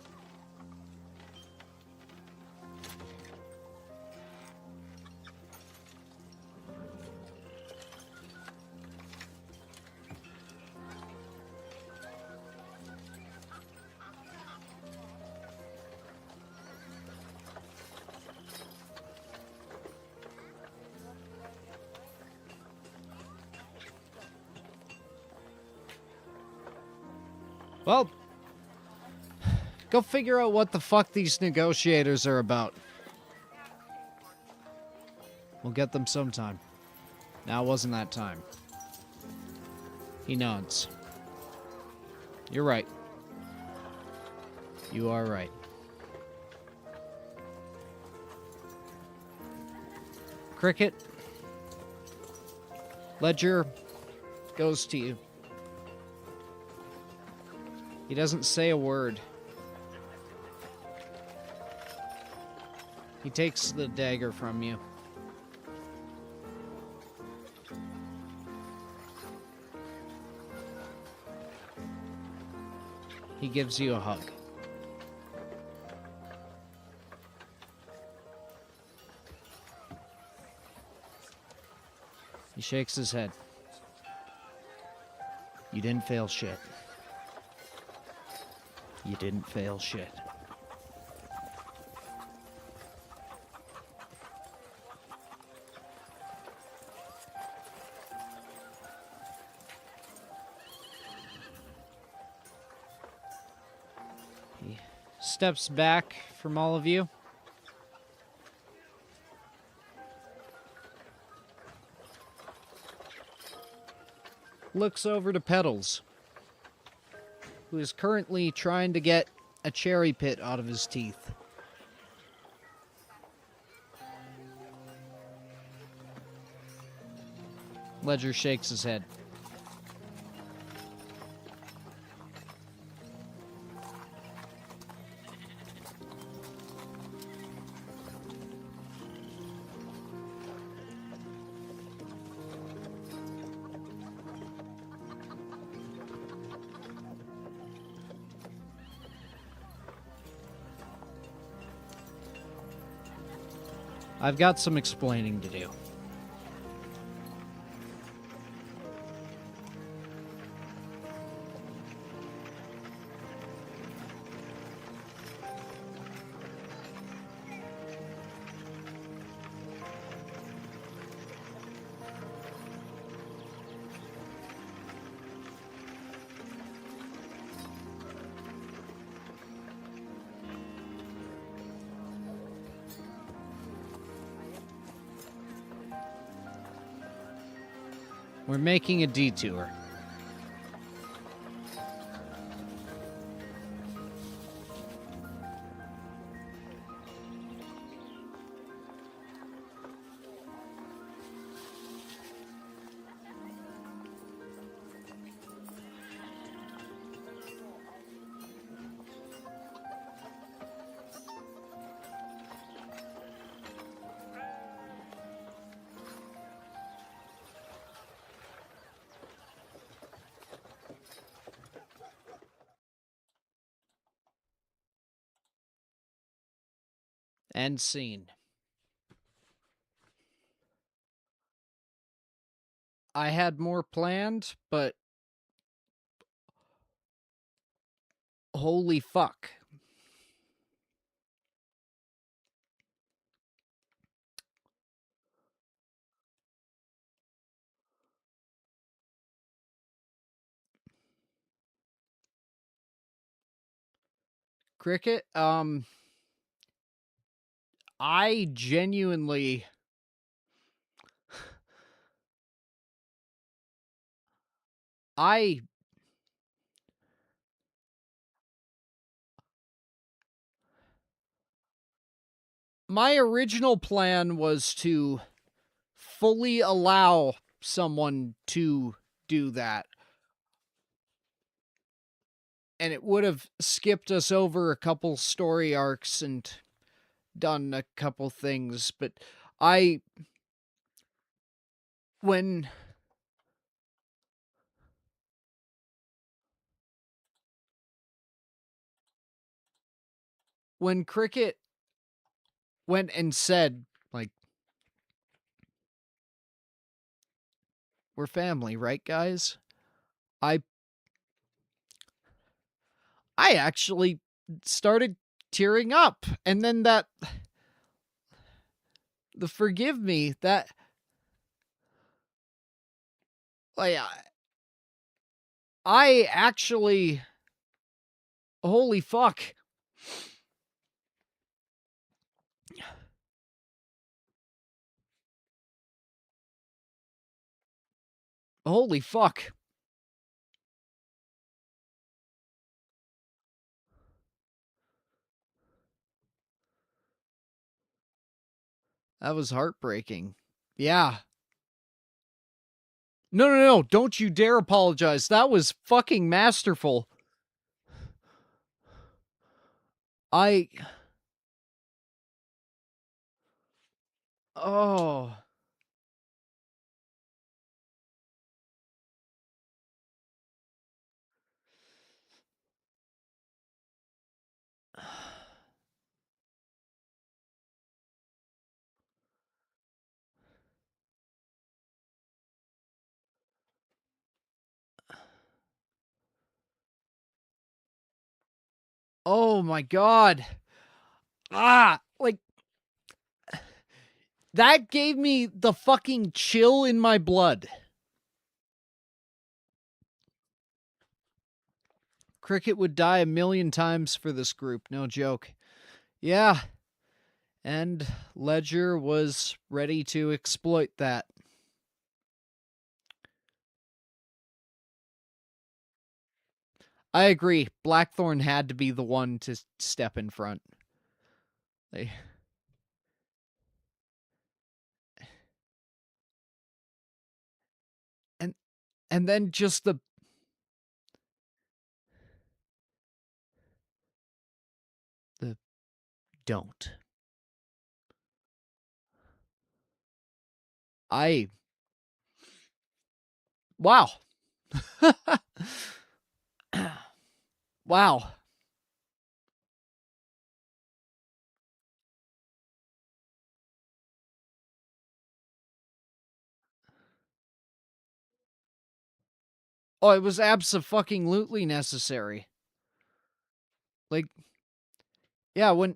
Well, go figure out what the fuck these negotiators are about. We'll get them sometime. Now wasn't that time. He nods. You're right. You are right. Cricket. Ledger goes to you. He doesn't say a word. He takes the dagger from you. He gives you a hug. He shakes his head. You didn't fail shit. You didn't fail shit. He steps back from all of you. Looks over to Peddles, who is currently trying to get a cherry pit out of his teeth. Ledger shakes his head. I've got some explaining to do. We're making a detour. End scene. I had more planned, but holy fuck. Cricket, I genuinely... My original plan was to fully allow someone to do that. And it would have skipped us over a couple story arcs and done a couple things, but when when Cricket went and said, like, we're family, right, guys? I actually started tearing up. And then the forgive me, that, like, I actually, holy fuck. Holy fuck. That was heartbreaking. Yeah. No. Don't you dare apologize. That was fucking masterful. Oh. Oh my god. Like, that gave me the fucking chill in my blood. Cricket would die 1,000,000 times for this group, no joke. Yeah. And Ledger was ready to exploit that. I agree. Blackthorn had to be the one to step in front. And then just the don't. Wow. Wow. Oh, it was abso-fucking-lutely necessary. Like, yeah, when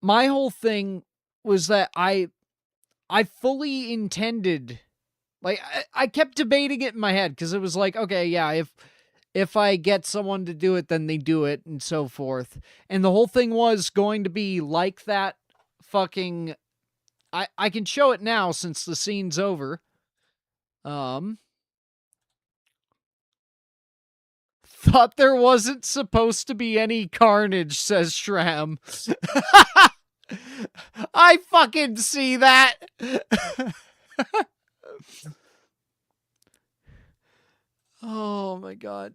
my whole thing was that I fully intended, like, I kept debating it in my head because it was like, okay, yeah, if I get someone to do it, then they do it and so forth. And the whole thing was going to be like that fucking, I can show it now since the scene's over. Thought there wasn't supposed to be any carnage, says Shram. I fucking see that. Oh my god.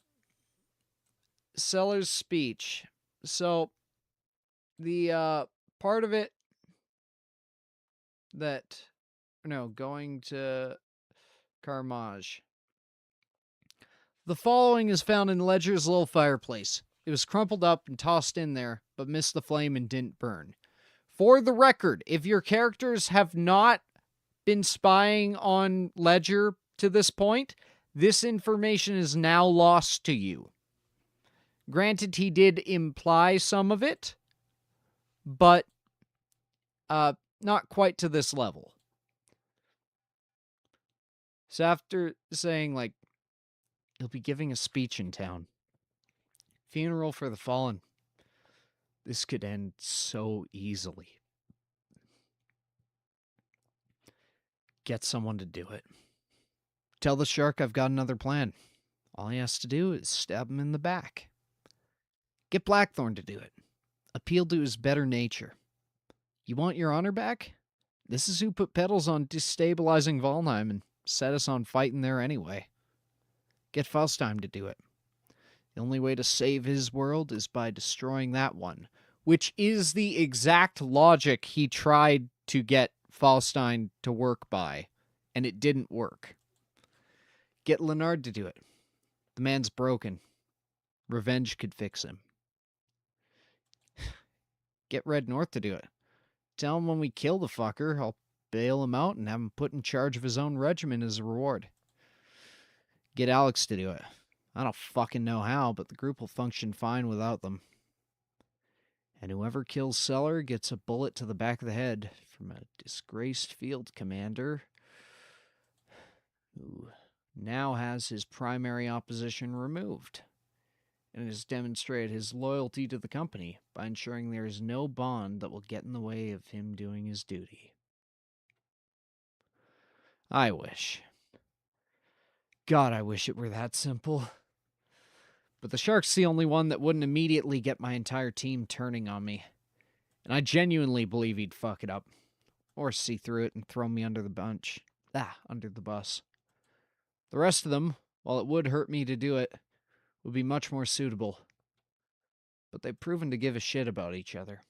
Seller's speech. So, the part of it that, no, going to Carmage. The following is found in Ledger's little fireplace. It was crumpled up and tossed in there, but missed the flame and didn't burn. For the record, if your characters have not been spying on Ledger to this point, this information is now lost to you. Granted, he did imply some of it, but not quite to this level. So after saying, like, he'll be giving a speech in town. Funeral for the fallen. This could end so easily. Get someone to do it. Tell the shark I've got another plan. All he has to do is stab him in the back. Get Blackthorn to do it. Appeal to his better nature. You want your honor back? This is who put Peddles on destabilizing Valheim and set us on fighting there anyway. Get Faustheim to do it. The only way to save his world is by destroying that one, which is the exact logic he tried to get Faustine to work by, and it didn't work. Get Leonard to do it. The man's broken. Revenge could fix him. Get Red North to do it. Tell him when we kill the fucker, I'll bail him out and have him put in charge of his own regiment as a reward. Get Alex to do it. I don't fucking know how, but the group will function fine without them. And whoever kills Seller gets a bullet to the back of the head from a disgraced field commander who now has his primary opposition removed and has demonstrated his loyalty to the company by ensuring there is no bond that will get in the way of him doing his duty. I wish. God, I wish it were that simple. But the Shark's the only one that wouldn't immediately get my entire team turning on me. And I genuinely believe he'd fuck it up. Or see through it and throw me under the bus. The rest of them, while it would hurt me to do it, would be much more suitable. But they've proven to give a shit about each other.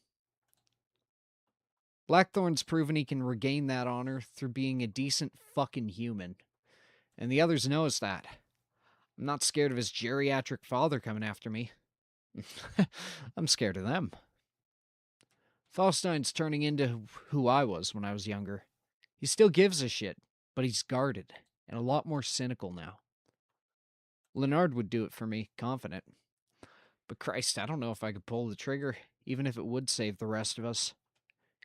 Blackthorn's proven he can regain that honor through being a decent fucking human. And the others knows that. I'm not scared of his geriatric father coming after me. I'm scared of them. Faustein's turning into who I was when I was younger. He still gives a shit, but he's guarded, and a lot more cynical now. Leonard would do it for me, confident. But Christ, I don't know if I could pull the trigger, even if it would save the rest of us.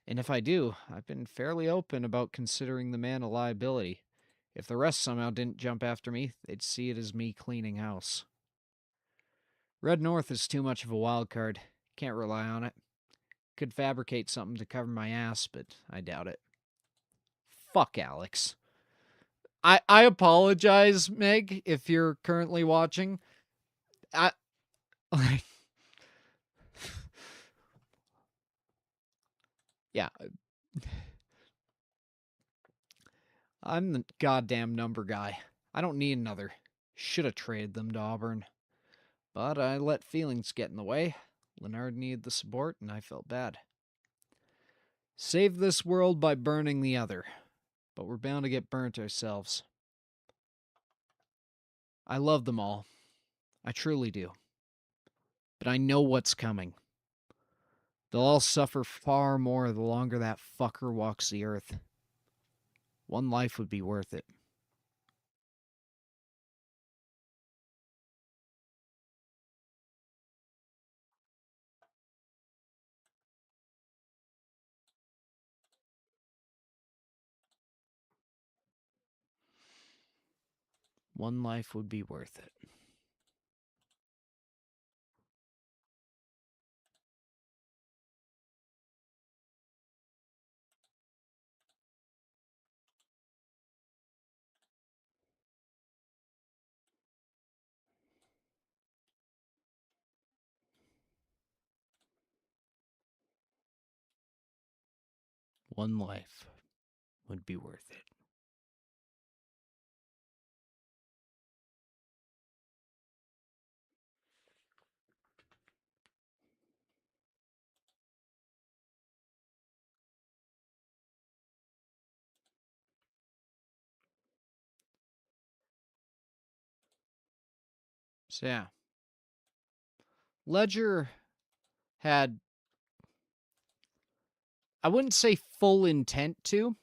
And if I do, I've been fairly open about considering the man a liability. If the rest somehow didn't jump after me, they'd see it as me cleaning house. Red North is too much of a wild card. Can't rely on it. Could fabricate something to cover my ass, but I doubt it. Fuck Alex. I apologize, Meg, if you're currently watching. Yeah. I'm the goddamn number guy. I don't need another. Should have traded them to Auburn. But I let feelings get in the way. Leonard needed the support, and I felt bad. Save this world by burning the other. But we're bound to get burnt ourselves. I love them all. I truly do. But I know what's coming. They'll all suffer far more the longer that fucker walks the earth. One life would be worth it. One life would be worth it. One life would be worth it. So yeah. Ledger had, I wouldn't say full intent to.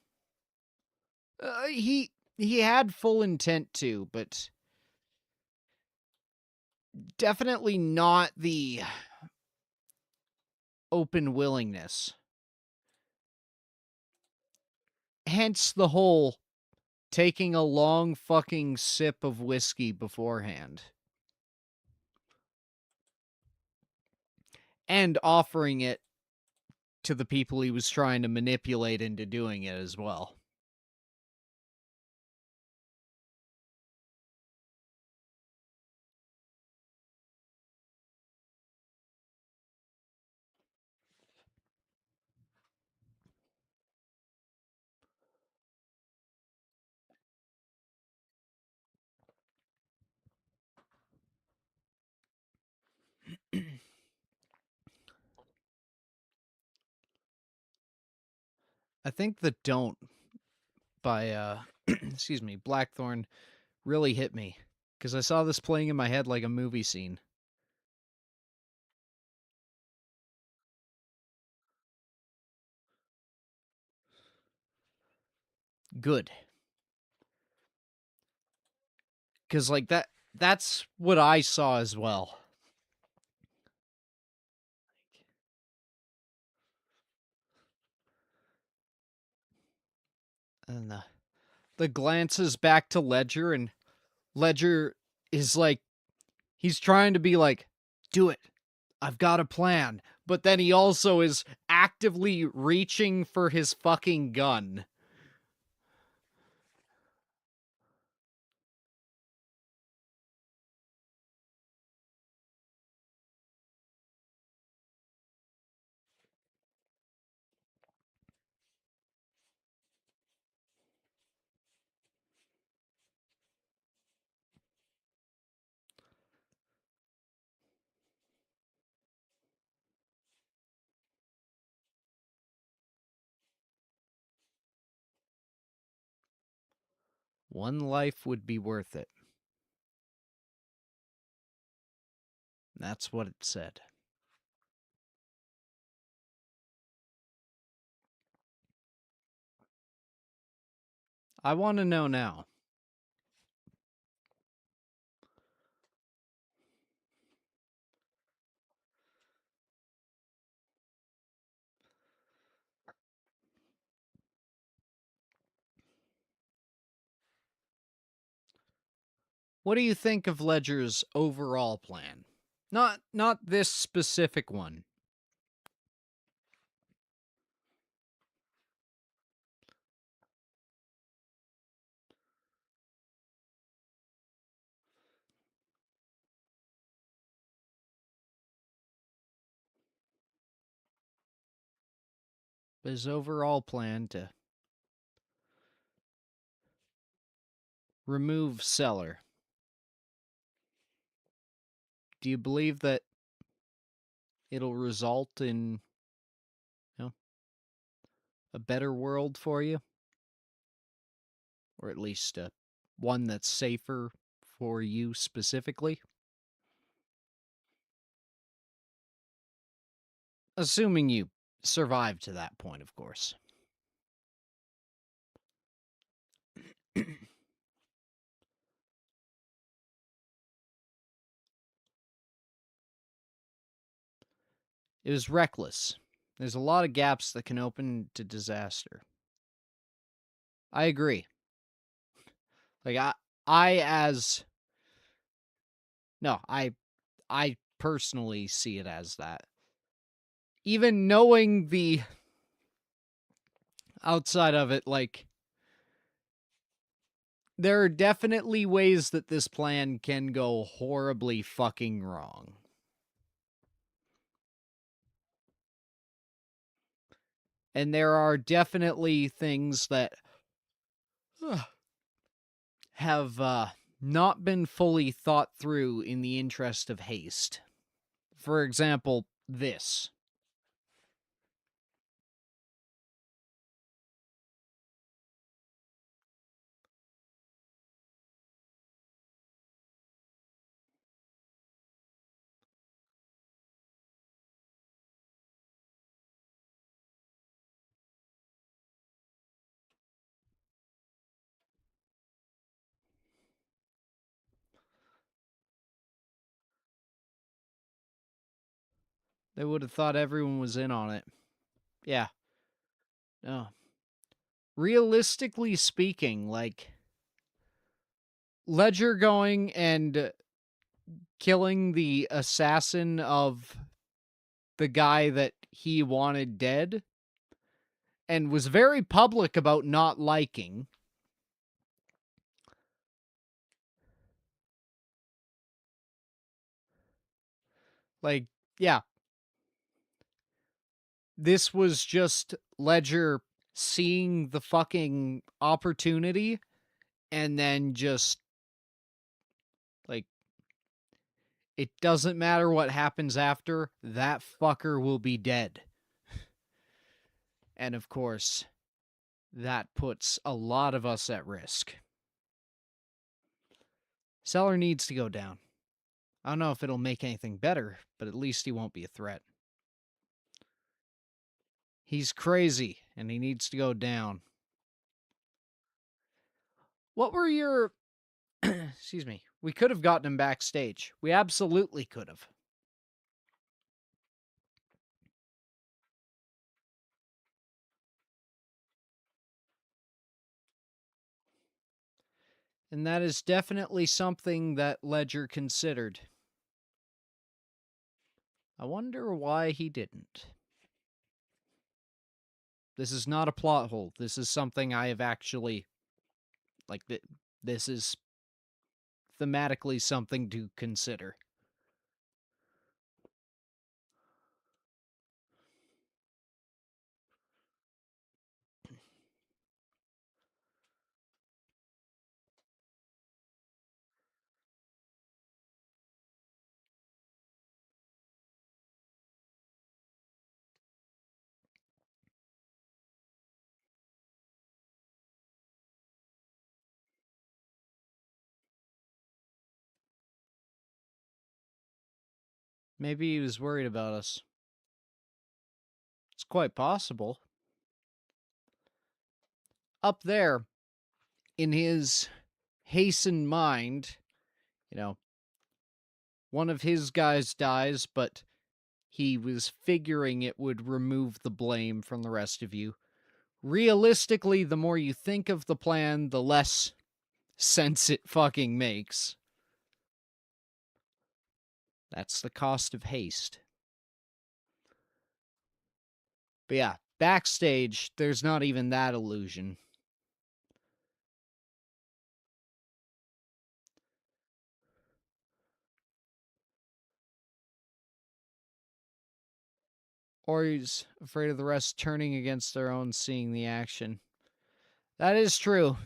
He had full intent to, but definitely not the open willingness. Hence the whole taking a long fucking sip of whiskey beforehand. And offering it to the people he was trying to manipulate into doing it as well. I think the Don't by excuse me, Blackthorn really hit me because I saw this playing in my head like a movie scene. Good. Because, like, that's what I saw as well. And the glances back to Ledger, and Ledger is like, he's trying to be like, do it. I've got a plan. But then he also is actively reaching for his fucking gun. One life would be worth it. That's what it said. I want to know now. What do you think of Ledger's overall plan? Not this specific one. His overall plan to remove Seller. Do you believe that it'll result in, a better world for you? Or at least one that's safer for you specifically? Assuming you survive to that point, of course. It was reckless. There's a lot of gaps that can open to disaster. I agree. Like I personally see it as that. Even knowing the outside of it, like, there are definitely ways that this plan can go horribly fucking wrong. And there are definitely things that have not been fully thought through in the interest of haste. For example, this. They would have thought everyone was in on it. Yeah. No. Realistically speaking, like, Ledger going and killing the assassin of the guy that he wanted dead and was very public about not liking. Like, yeah. This was just Ledger seeing the fucking opportunity and then just, like, it doesn't matter what happens after, that fucker will be dead. And of course, that puts a lot of us at risk. Seller needs to go down. I don't know if it'll make anything better, but at least he won't be a threat. He's crazy, and he needs to go down. What were your... Excuse me. We could have gotten him backstage. We absolutely could have. And that is definitely something that Ledger considered. I wonder why he didn't. This is not a plot hole. This is something I have actually... Like, this is thematically something to consider. Maybe he was worried about us. It's quite possible. Up there, in his hastened mind, one of his guys dies, but he was figuring it would remove the blame from the rest of you. Realistically, the more you think of the plan, the less sense it fucking makes. That's the cost of haste. But yeah, backstage, there's not even that illusion. Or he's afraid of the rest turning against their own seeing the action. That is true.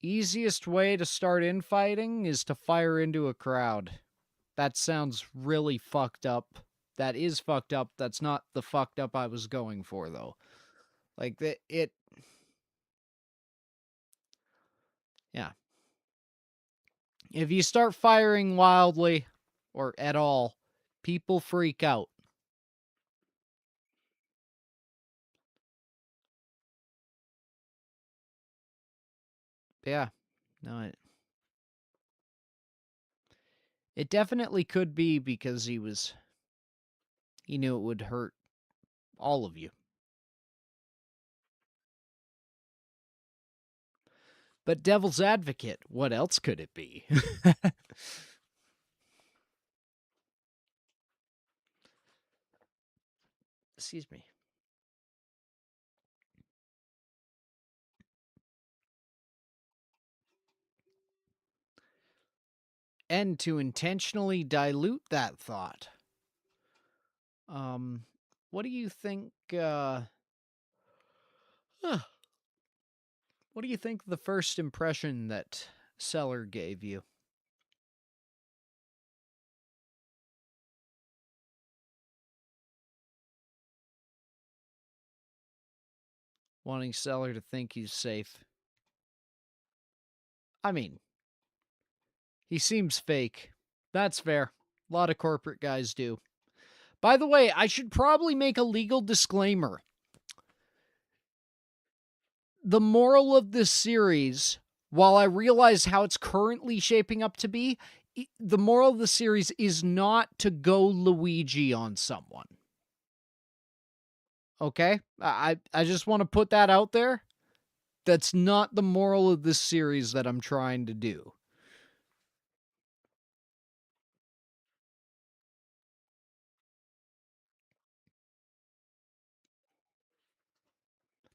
Easiest way to start infighting is to fire into a crowd. That sounds really fucked up. That is fucked up. That's not the fucked up I was going for, though. Like, yeah. If you start firing wildly, or at all, people freak out. Yeah. No, it definitely could be because he knew it would hurt all of you. But devil's advocate, what else could it be? Excuse me. And to intentionally dilute that thought, what do you think, what do you think the first impression that Seller gave you? Wanting Seller to think he's safe. I mean, he seems fake. That's fair. A lot of corporate guys do. By the way, I should probably make a legal disclaimer. The moral of this series, while I realize how it's currently shaping up to be, the moral of the series is not to go Luigi on someone. Okay? I just want to put that out there. That's not the moral of this series that I'm trying to do.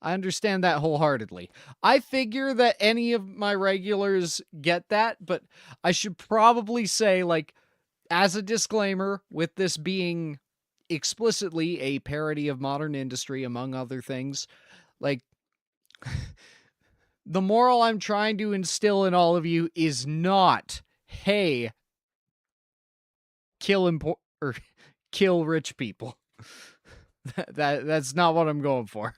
I understand that wholeheartedly. I figure that any of my regulars get that, but I should probably say, like, as a disclaimer, with this being explicitly a parody of modern industry, among other things, like, the moral I'm trying to instill in all of you is not, hey, kill rich people. That's not what I'm going for.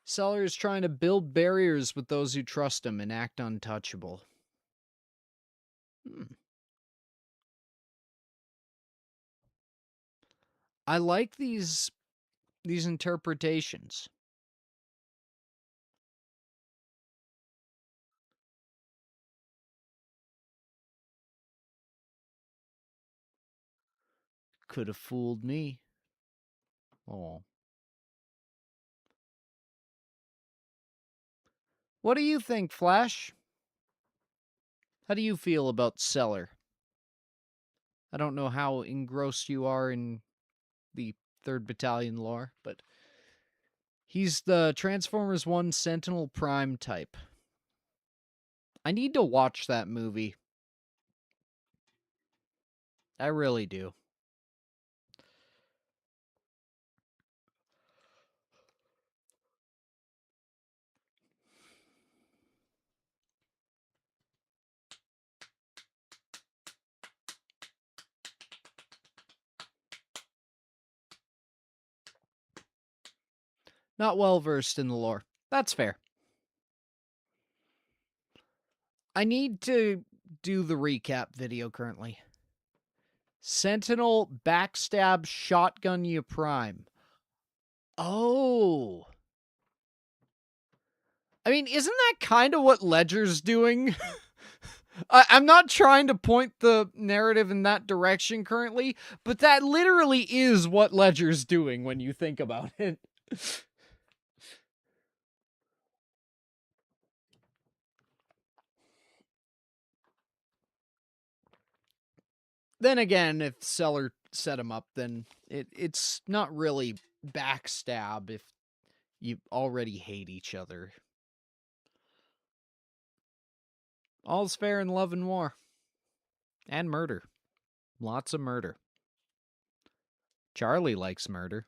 Seller is trying to build barriers with those who trust him and act untouchable. I like these interpretations. Could have fooled me. Oh. What do you think, Flash? How do you feel about Cellar? I don't know how engrossed you are in the 3rd Battalion lore, but he's the Transformers 1 Sentinel Prime type. I need to watch that movie. I really do. Not well versed in the lore. That's fair. I need to do the recap video currently. Sentinel backstab shotgun you prime. Oh. I mean, isn't that kind of what Ledger's doing? I'm not trying to point the narrative in that direction currently, but that literally is what Ledger's doing when you think about it. Then again, if Seller set him up, then it's not really backstab if you already hate each other. All's fair in love and war. And murder. Lots of murder. Charlie likes murder.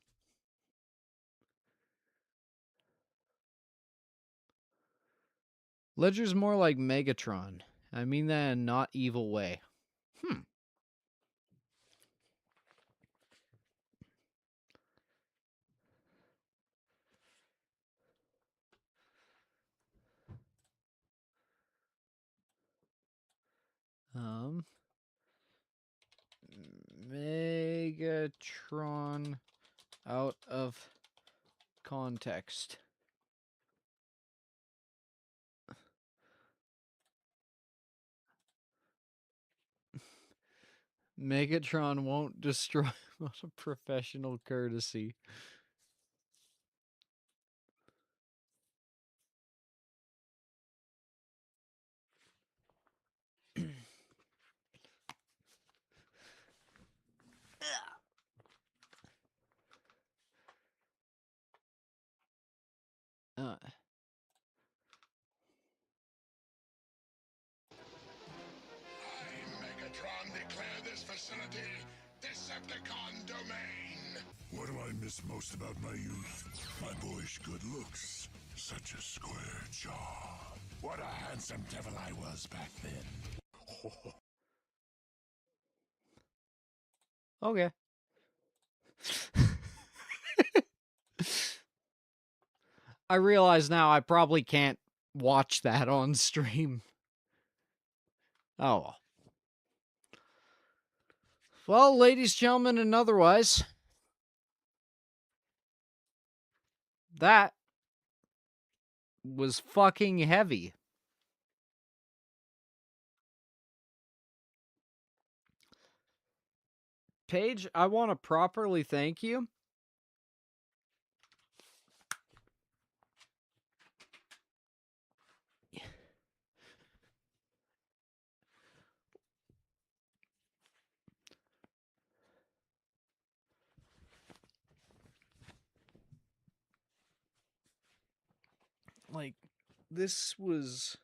Ledger's more like Megatron. I mean that in a not evil way. Megatron out of context. Megatron won't destroy out of professional courtesy. Megatron, declare this facility Decepticon domain. What do I miss most about my youth? My boyish good looks. Such a square jaw. What a handsome devil I was back then. Okay. I realize now I probably can't watch that on stream. Oh. Well, ladies, gentlemen, and otherwise, that was fucking heavy. Paige, I want to properly thank you. Like, this was...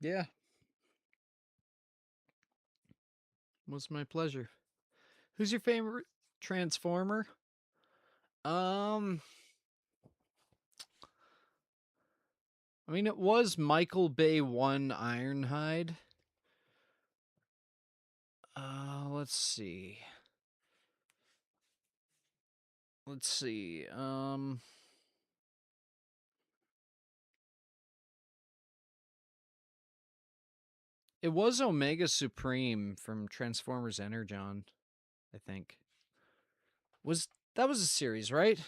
Yeah. Was my pleasure. Who's your favorite Transformer? I mean, it was Michael Bay 1 Ironhide. Let's see. It was Omega Supreme from Transformers Energon, I think. That was a series, right?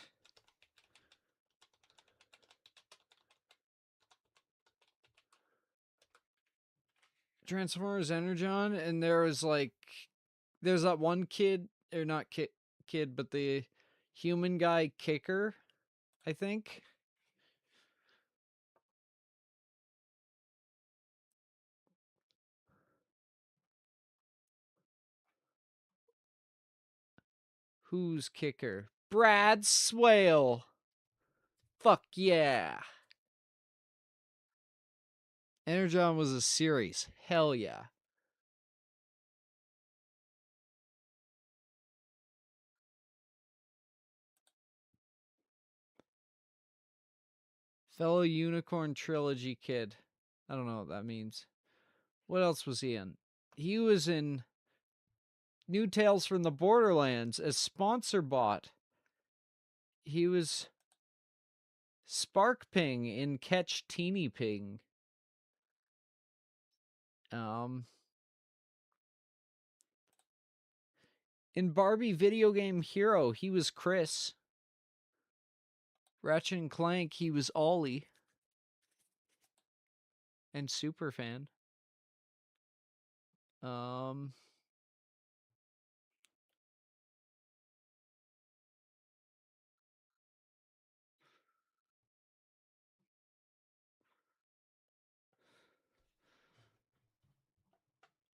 Transformers Energon, and there's that one kid, or not kid, but the human guy Kicker, I think. Who's Kicker? Brad Swale. Fuck yeah. Energon was a series. Hell yeah. Fellow Unicorn Trilogy kid. I don't know what that means. What else was he in? He was in New Tales from the Borderlands as Sponsor Bot. He was Spark Ping in Catch Teeny Ping. In Barbie Video Game Hero, he was Chris. Ratchet and Clank, he was Ollie. And Superfan.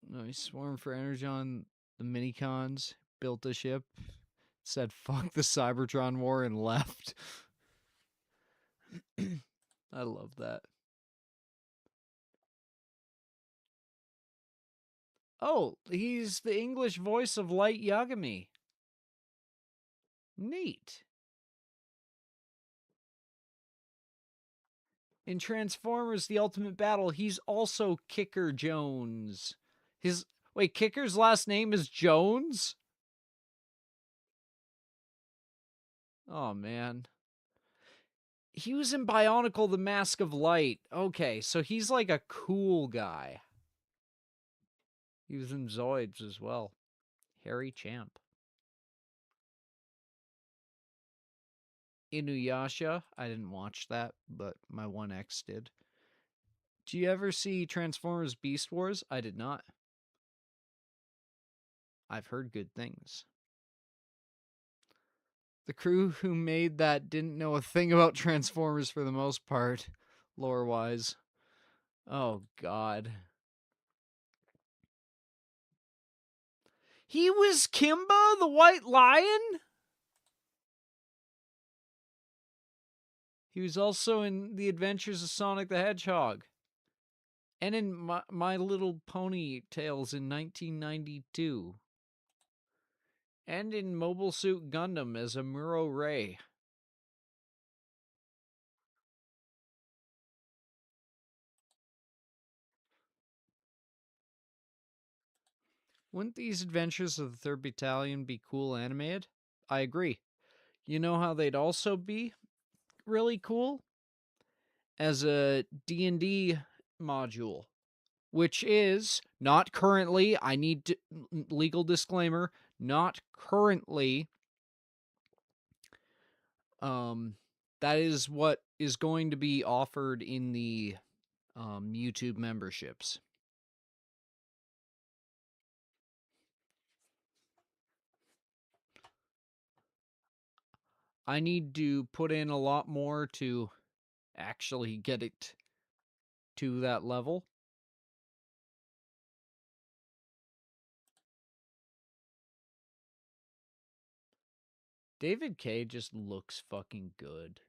No, he swarmed for Energon, the minicons, built a ship, said fuck the Cybertron war, and left. I love that. Oh, he's the English voice of Light Yagami. Neat. In Transformers The Ultimate Battle, he's also Kicker Jones. Kicker's last name is Jones? Oh, man. He was in Bionicle the Mask of Light. Okay, so he's like a cool guy. He was in Zoids as well. Harry Champ. Inuyasha. I didn't watch that, but my 1X did. Do you ever see Transformers Beast Wars? I did not. I've heard good things. The crew who made that didn't know a thing about Transformers for the most part, lore-wise. Oh, God. He was Kimba, the White Lion? He was also in The Adventures of Sonic the Hedgehog. And in My Little Pony Tales in 1992. And in Mobile Suit Gundam as Amuro Ray. Wouldn't these adventures of the 3rd Battalion be cool animated? I agree. You know how they'd also be really cool? As a D&D module, which is not currently, I need to, legal disclaimer, not currently. That is what is going to be offered in the YouTube memberships. I need to put in a lot more to actually get it to that level. David K just looks fucking good.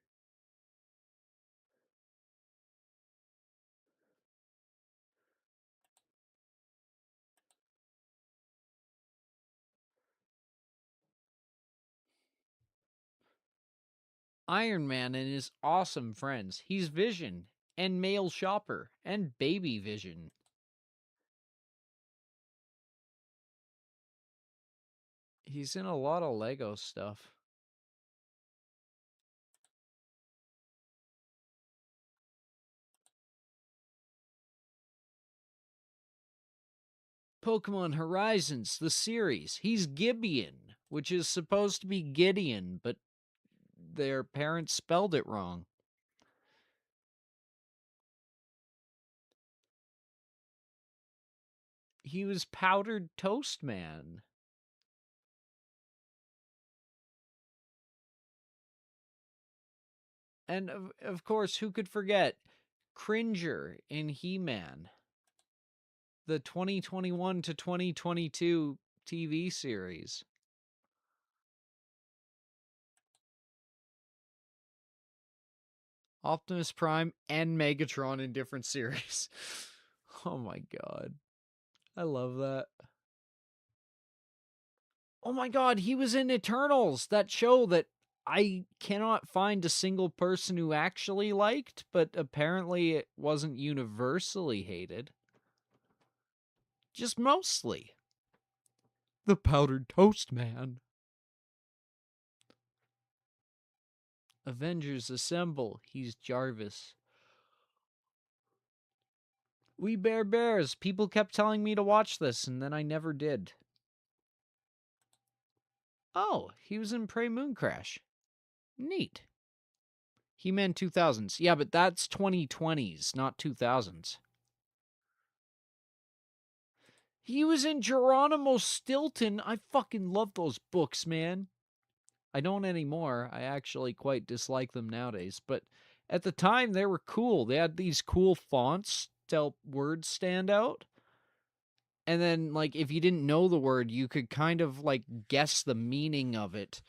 Iron Man and his awesome friends. He's Vision and Male Shopper and Baby Vision. He's in a lot of Lego stuff. Pokemon Horizons, the series. He's Gibeon, which is supposed to be Gideon, but their parents spelled it wrong. He was Powdered Toast Man. And of course, who could forget Cringer in He-Man, the 2021 to 2022 TV series. Optimus Prime and Megatron in different series. Oh my god. I love that. Oh my god, he was in Eternals, that show that I cannot find a single person who actually liked, but apparently it wasn't universally hated. Just mostly. The Powdered Toast Man. Avengers Assemble. He's Jarvis. We Bear Bears. People kept telling me to watch this, and then I never did. Oh, he was in Prey Moon Crash. Neat. He-Man 2000s. Yeah, but that's 2020s, not 2000s. He was in Geronimo Stilton. I fucking love those books, man. I don't anymore. I actually quite dislike them nowadays. But at the time, they were cool. They had these cool fonts to help words stand out. And then, like, if you didn't know the word, you could kind of, like, guess the meaning of it.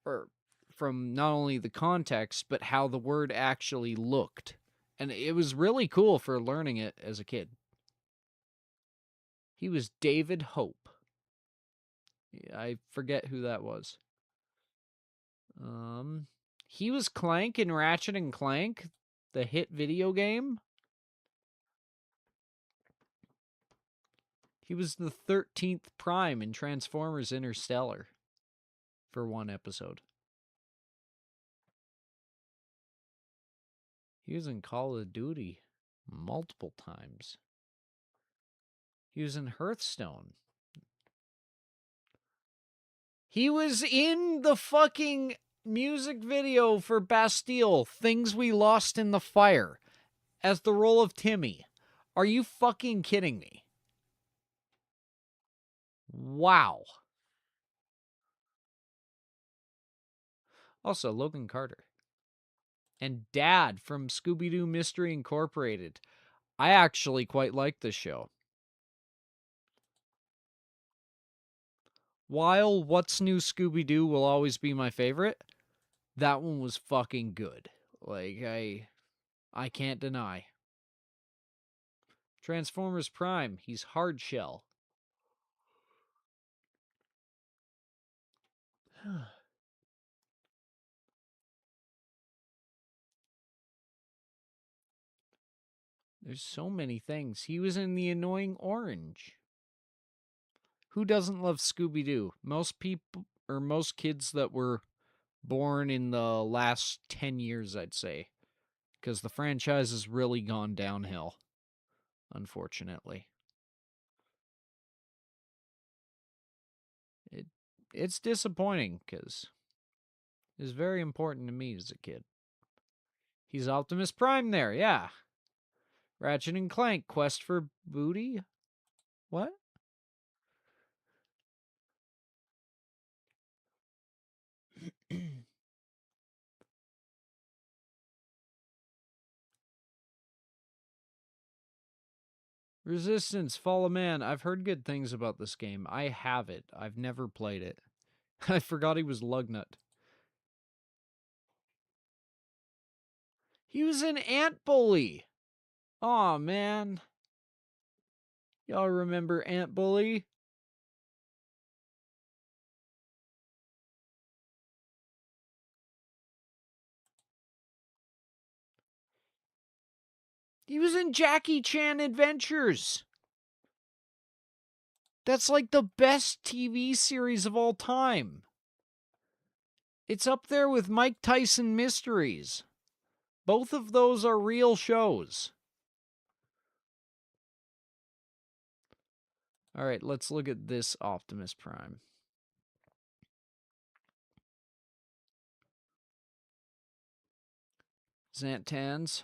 Or from not only the context, but how the word actually looked. And it was really cool for learning it as a kid. He was David Hope. I forget who that was. He was Clank in Ratchet and Clank, the hit video game. He was the 13th Prime in Transformers Interstellar for one episode. He was in Call of Duty multiple times. He was in Hearthstone. He was in the fucking music video for Bastille, Things We Lost in the Fire, as the role of Timmy. Are you fucking kidding me? Wow. Also, Logan Carter. And Dad from Scooby-Doo Mystery Incorporated. I actually quite like this show. While What's New Scooby-Doo will always be my favorite, that one was fucking good. Like, I can't deny. Transformers Prime, he's Hardshell. There's so many things. He was in The Annoying Orange. Who doesn't love Scooby-Doo? Most people, or most kids that were born in the last 10 years, I'd say. Because the franchise has really gone downhill, unfortunately. It's disappointing, because it was very important to me as a kid. He's Optimus Prime there, yeah. Ratchet and Clank, Quest for Booty? What? Resistance, Fall of Man. I've heard good things about this game. I have it. I've never played it. I forgot he was Lugnut. He was in Ant Bully. Aw, man. Y'all remember Ant Bully? He was in Jackie Chan Adventures. That's like the best TV series of all time. It's up there with Mike Tyson Mysteries. Both of those are real shows. All right, let's look at this Optimus Prime. Zantans.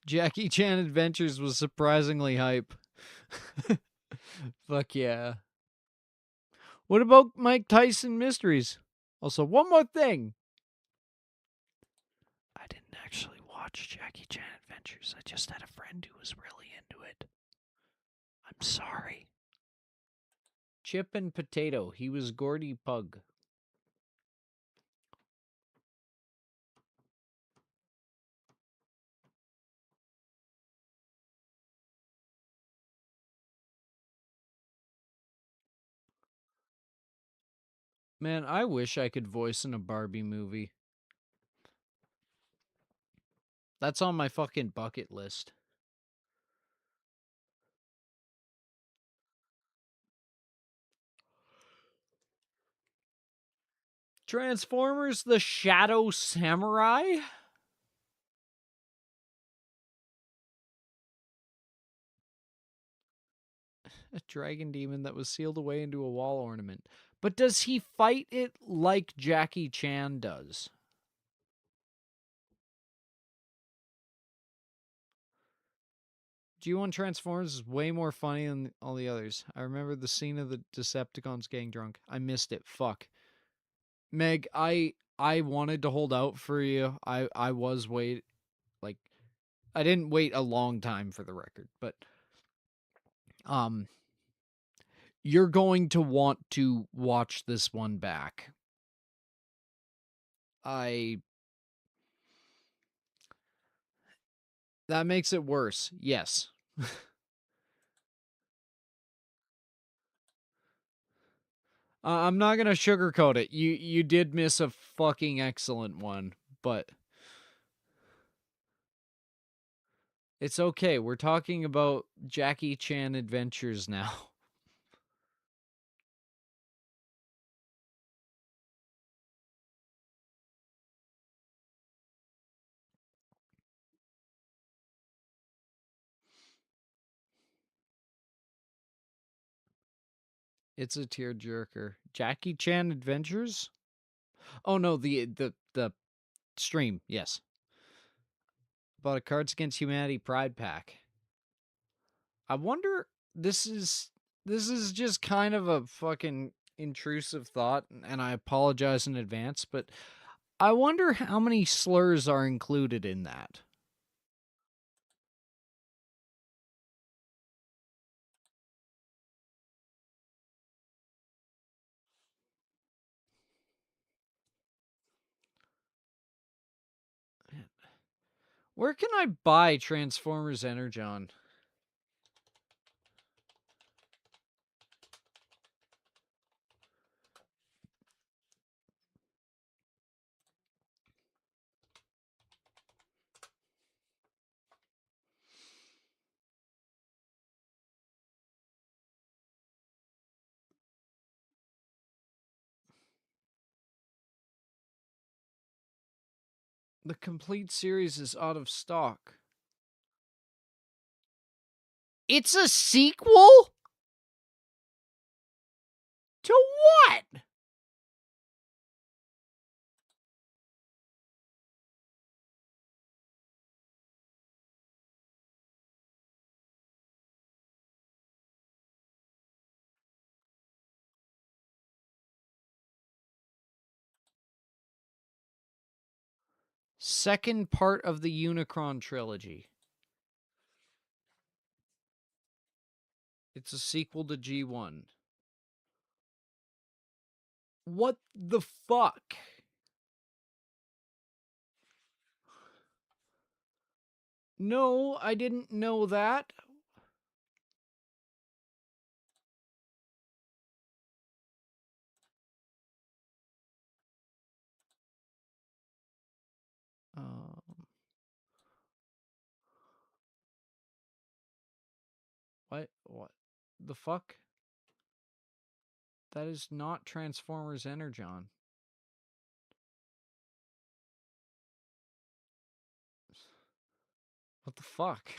Jackie Chan Adventures was surprisingly hype. Fuck yeah. What about Mike Tyson Mysteries? Also, one more thing. I didn't actually watch Jackie Chan Adventures. I just had a friend who was really into it. I'm sorry. Chip and Potato. He was Gordy Pug. Man, I wish I could voice in a Barbie movie. That's on my fucking bucket list. Transformers the Shadow Samurai? A dragon demon that was sealed away into a wall ornament. But does he fight it like Jackie Chan does? G1 Transformers is way more funny than all the others. I remember the scene of the Decepticons getting drunk. I missed it. Fuck. Meg, I wanted to hold out for you. I was like I didn't wait a long time for the record, but you're going to want to watch this one back. That makes it worse. Yes. I'm not gonna sugarcoat it. You did miss a fucking excellent one, but it's okay. We're talking about Jackie Chan Adventures now. It's a tearjerker. Jackie Chan Adventures? Oh no, the stream. Yes. Bought a Cards Against Humanity Pride pack. I wonder this is just kind of a fucking intrusive thought, and I apologize in advance, but I wonder how many slurs are included in that. Where can I buy Transformers Energon? The complete series is out of stock. It's a sequel? To what? Second part of the Unicron trilogy. It's a sequel to G1. What the fuck? No, I didn't know that. Um, what? What? The fuck? That is not Transformers Energon. What the fuck?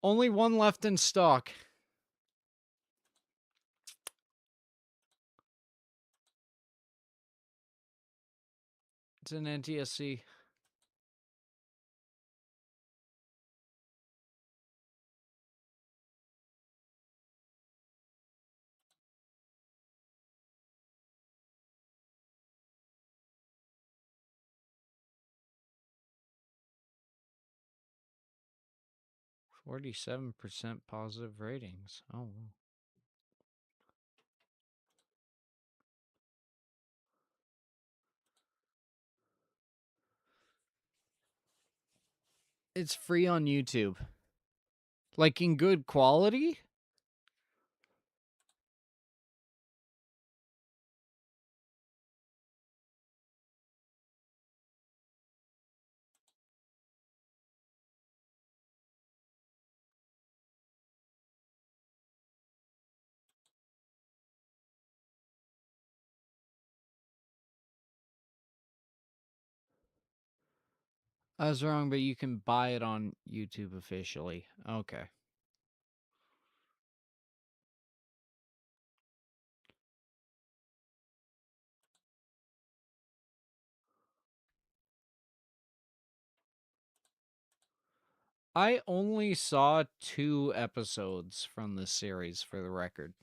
Only one left in stock. It's an NTSC. %47 positive ratings. Oh. It's free on YouTube. Like in good quality? I was wrong, but you can buy it on YouTube officially. Okay. I only saw 2 episodes from this series, for the record.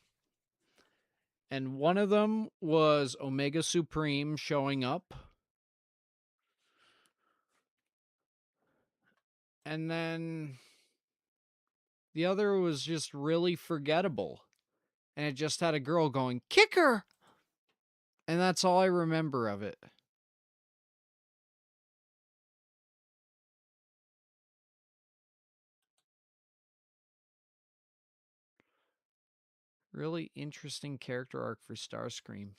And one of them was Omega Supreme showing up. And then the other was just really forgettable. And it just had a girl going, "Kick her!" And that's all I remember of it. Really interesting character arc for Starscream.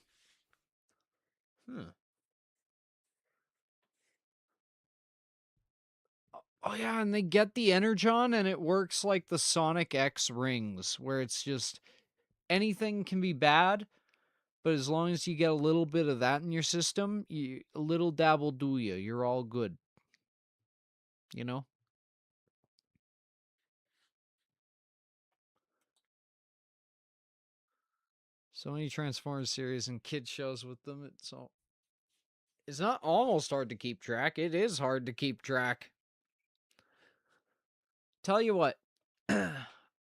Oh yeah, and they get the Energon and it works like the Sonic X rings, where it's just anything can be bad, but as long as you get a little bit of that in your system, a little dab will do you. You're all good. You know? So many Transformers series and kid shows with them. It's not almost hard to keep track. It is hard to keep track. Tell you what,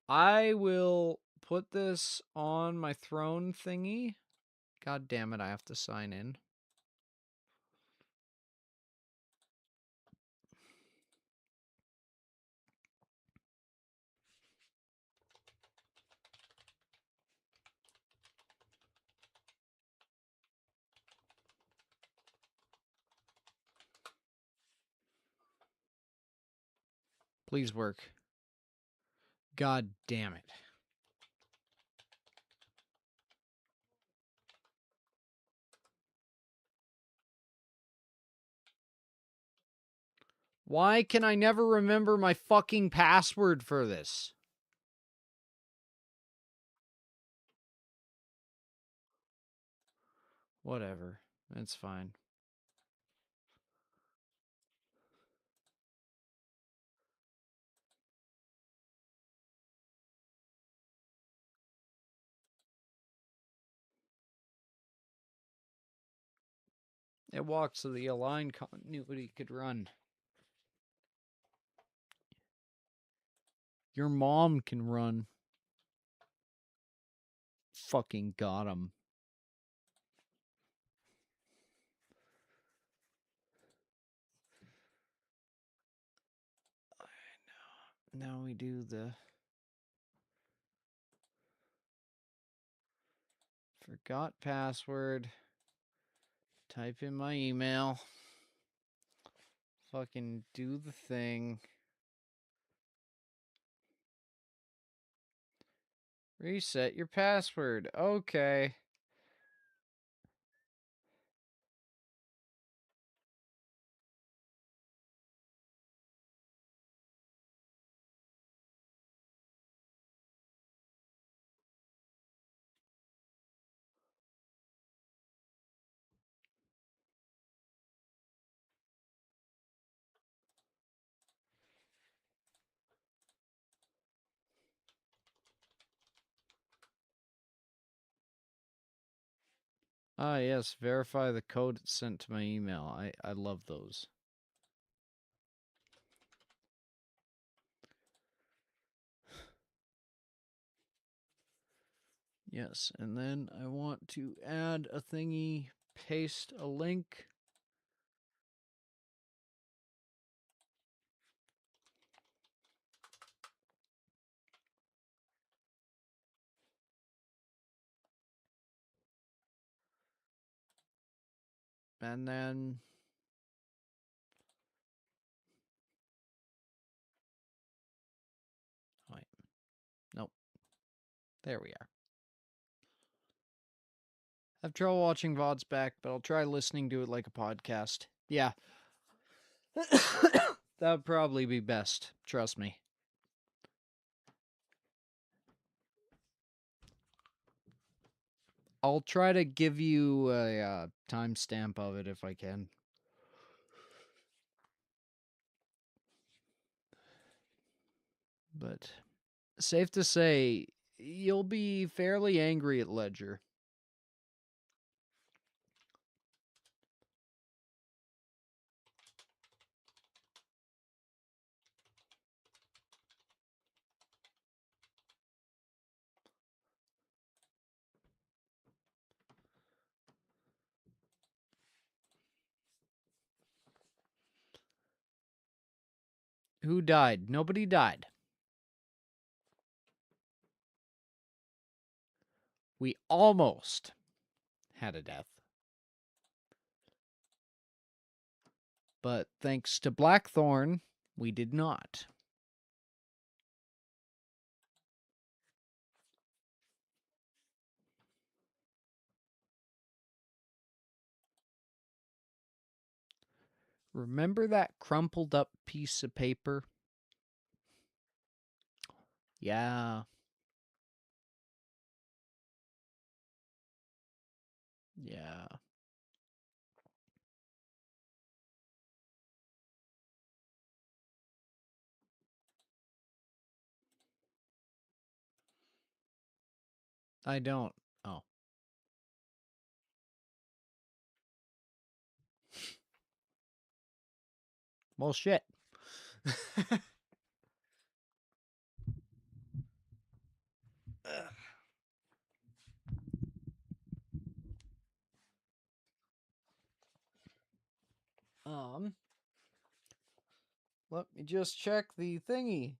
I will put this on my throne thingy. God damn it, I have to sign in. Please work. God damn it. Why can I never remember my fucking password for this? Whatever. It's fine. It walks so the aligned continuity could run. Your mom can run. Fucking got him. Now we do the forgot password. Type in my email. Fucking do the thing. Reset your password. Okay. Ah, yes, verify the code it's sent to my email. I love those. Yes, and then I want to add a thingy, paste a link. And then wait. Nope. There we are. I have trouble watching VODs back, but I'll try listening to it like a podcast. Yeah. That would probably be best. Trust me. I'll try to give you a timestamp of it if I can. But safe to say, you'll be fairly angry at Ledger. Who died? Nobody died. We almost had a death. But thanks to Blackthorn, we did not. Remember that crumpled up piece of paper? Yeah. Yeah. I don't. Oh. Well, shit. um, let me just check the thingy.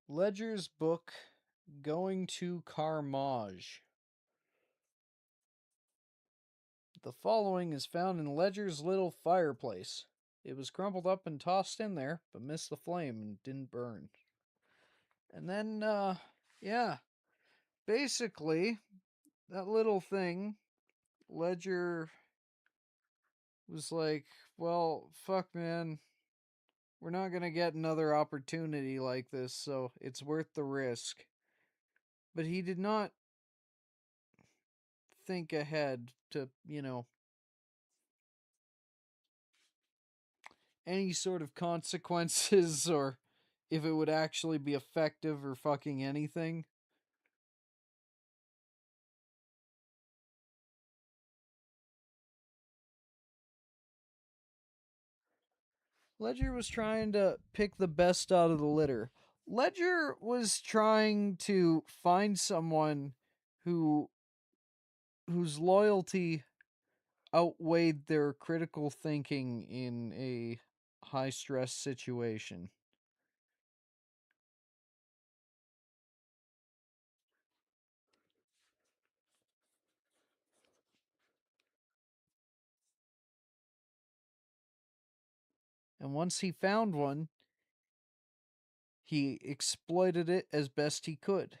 Ledger's book, Going to Carmage. The following is found in Ledger's little fireplace. It was crumpled up and tossed in there, but missed the flame and didn't burn. And then, yeah, basically, that little thing, Ledger was like, well, fuck, man, we're not gonna get another opportunity like this, so it's worth the risk. But he did not think ahead to, any sort of consequences or if it would actually be effective or fucking anything. Ledger was trying to pick the best out of the litter. Ledger was trying to find someone who whose loyalty outweighed their critical thinking in a high stress situation. And once he found one, he exploited it as best he could.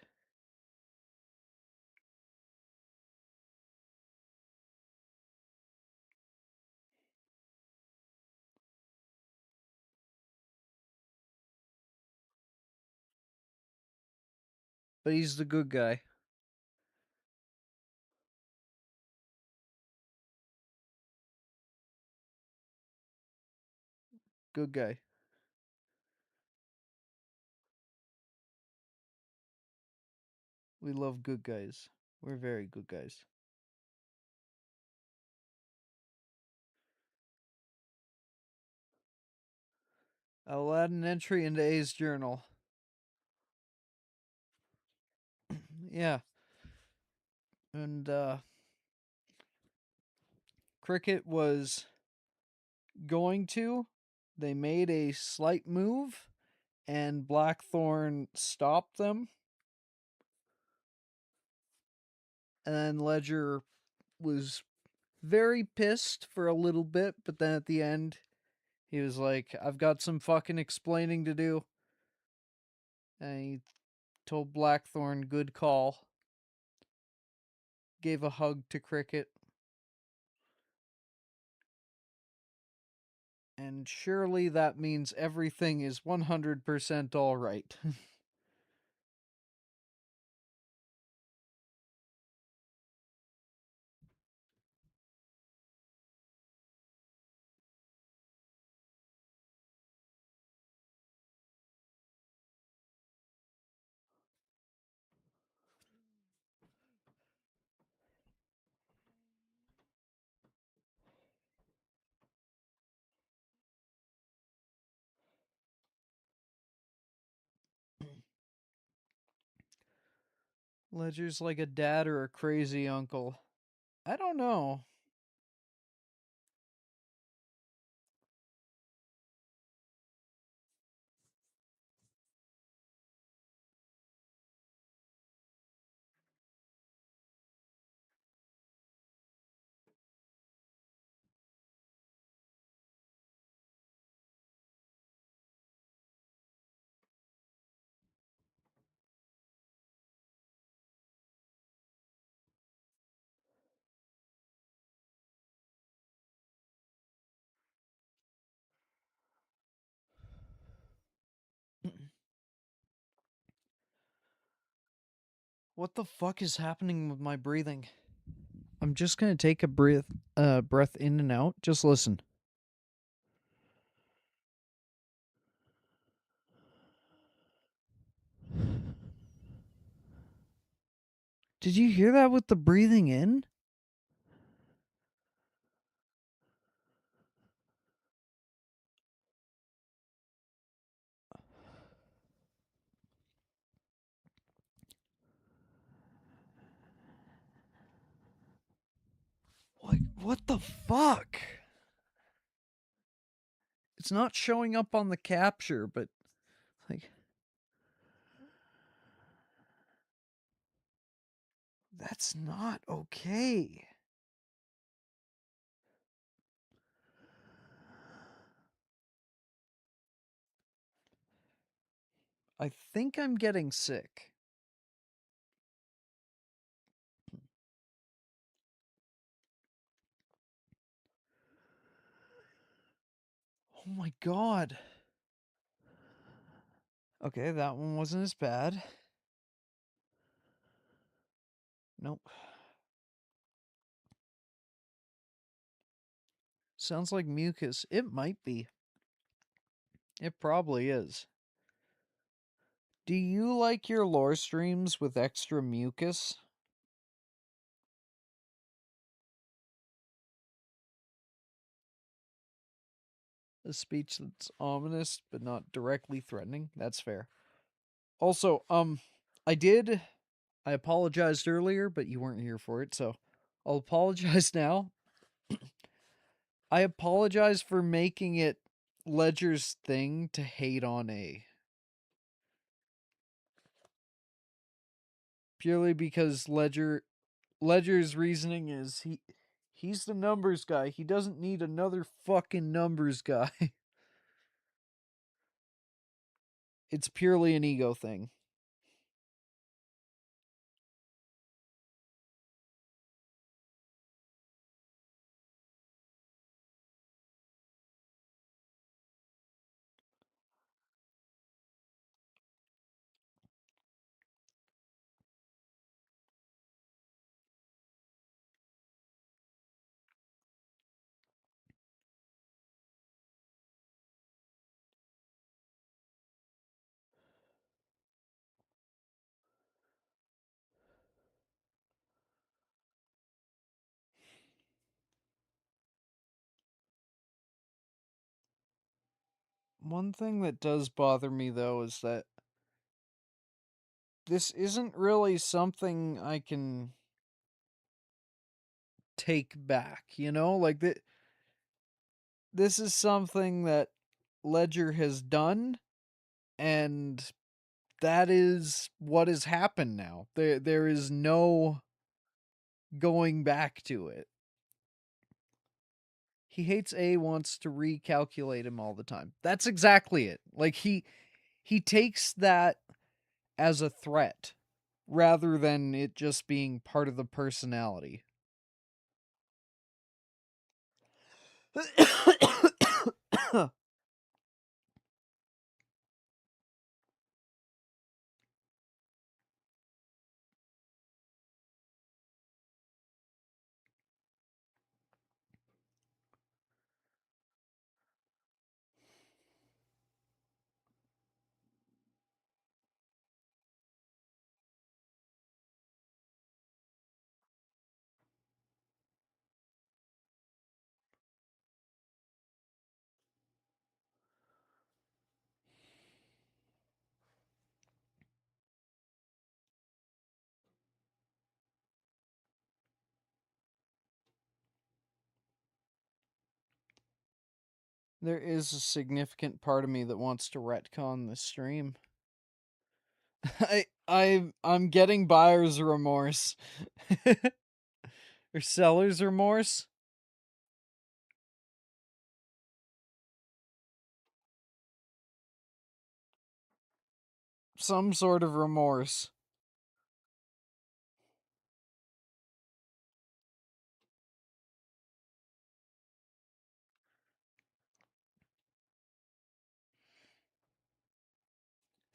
But he's the good guy. Good guy. We love good guys. We're very good guys. I'll add an entry into A's journal. Yeah. And Cricket was going to. They made a slight move, and Blackthorn stopped them. And then Ledger was very pissed for a little bit, but then at the end, he was like, I've got some fucking explaining to do. And he told Blackthorn, good call. Gave a hug to Cricket. And surely that means everything is 100% alright. Ledger's like a dad or a crazy uncle. I don't know. What the fuck is happening with my breathing? I'm just gonna take a breath in and out. Just listen. Did you hear that with the breathing in? What the fuck? It's not showing up on the capture, but like that's not okay. I think I'm getting sick. Oh my god. Okay, that one wasn't as bad. Nope. Sounds like mucus. It might be. It probably is. Do you like your lore streams with extra mucus? A speech that's ominous but not directly threatening. That's fair. Also, I apologized earlier, but you weren't here for it, so I'll apologize now. I apologize for making it Ledger's thing to hate on A. Purely because Ledger's reasoning is he's the numbers guy. He doesn't need another fucking numbers guy. It's purely an ego thing. One thing that does bother me, though, is that this isn't really something I can take back, you know? Like, this is something that Ledger has done, and that is what has happened now. There is no going back to it. He hates A, wants to recalculate him all the time. That's exactly it. Like he takes that as a threat rather than it just being part of the personality. There is a significant part of me that wants to retcon the stream. I'm getting buyer's remorse. Or seller's remorse. Some sort of remorse.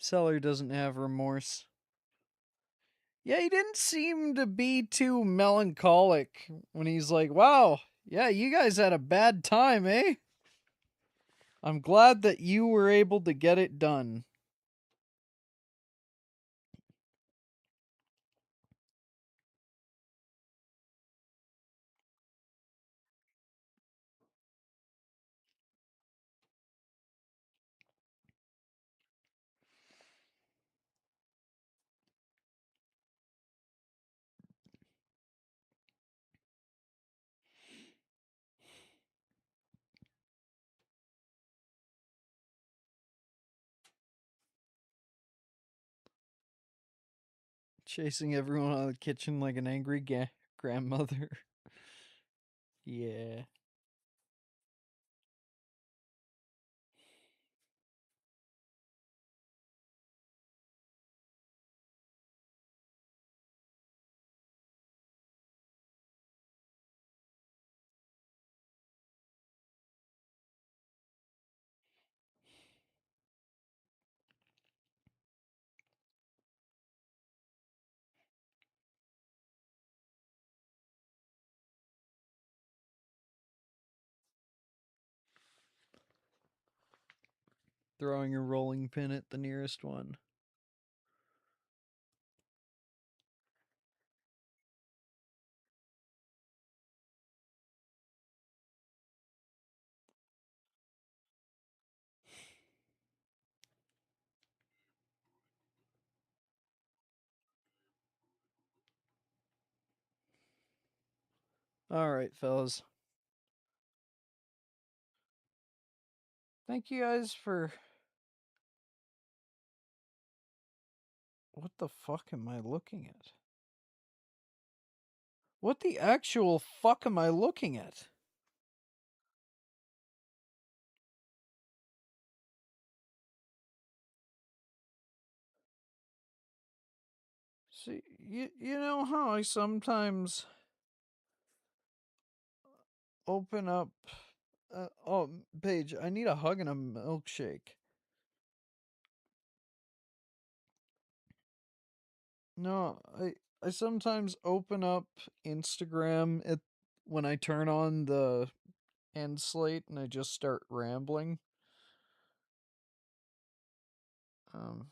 Seller doesn't have remorse. Yeah, he didn't seem to be too melancholic when he's like, wow, yeah, you guys had a bad time, eh? I'm glad that you were able to get it done. Chasing everyone out of the kitchen like an angry grandmother. Yeah. Throwing a rolling pin at the nearest one. Alright, fellas. Thank you guys for. What the fuck am I looking at? What the actual fuck am I looking at? See, you know how I sometimes open up. Oh, Paige, I need a hug and a milkshake. No, I sometimes open up Instagram when I turn on the end slate and I just start rambling. Um,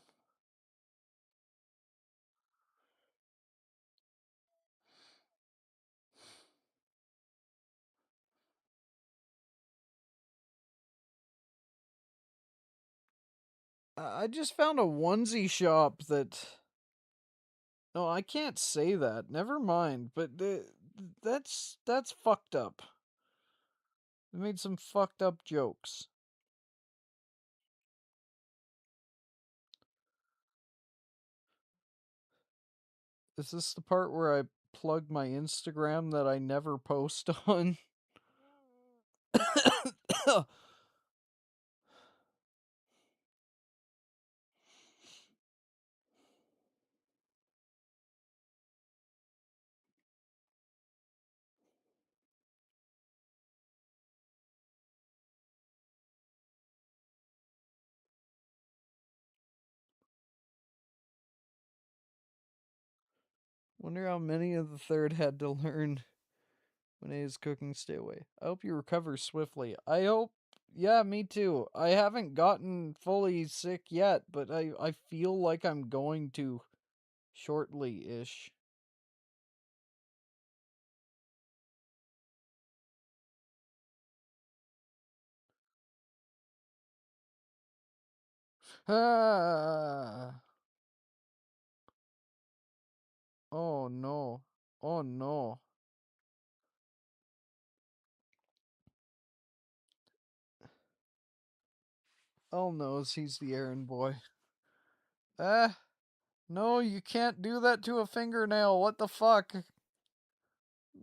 I just found a onesie shop that... No, I can't say that. Never mind. But that's fucked up. They made some fucked up jokes. Is this the part where I plug my Instagram that I never post on? Wonder how many of the third had to learn when he is cooking. Stay away. I hope you recover swiftly. I hope. Yeah, me too. I haven't gotten fully sick yet, but I feel like I'm going to shortly ish. Ah. Oh no. Oh no. El knows he's the errand boy. Ah. No, you can't do that to a fingernail. What the fuck?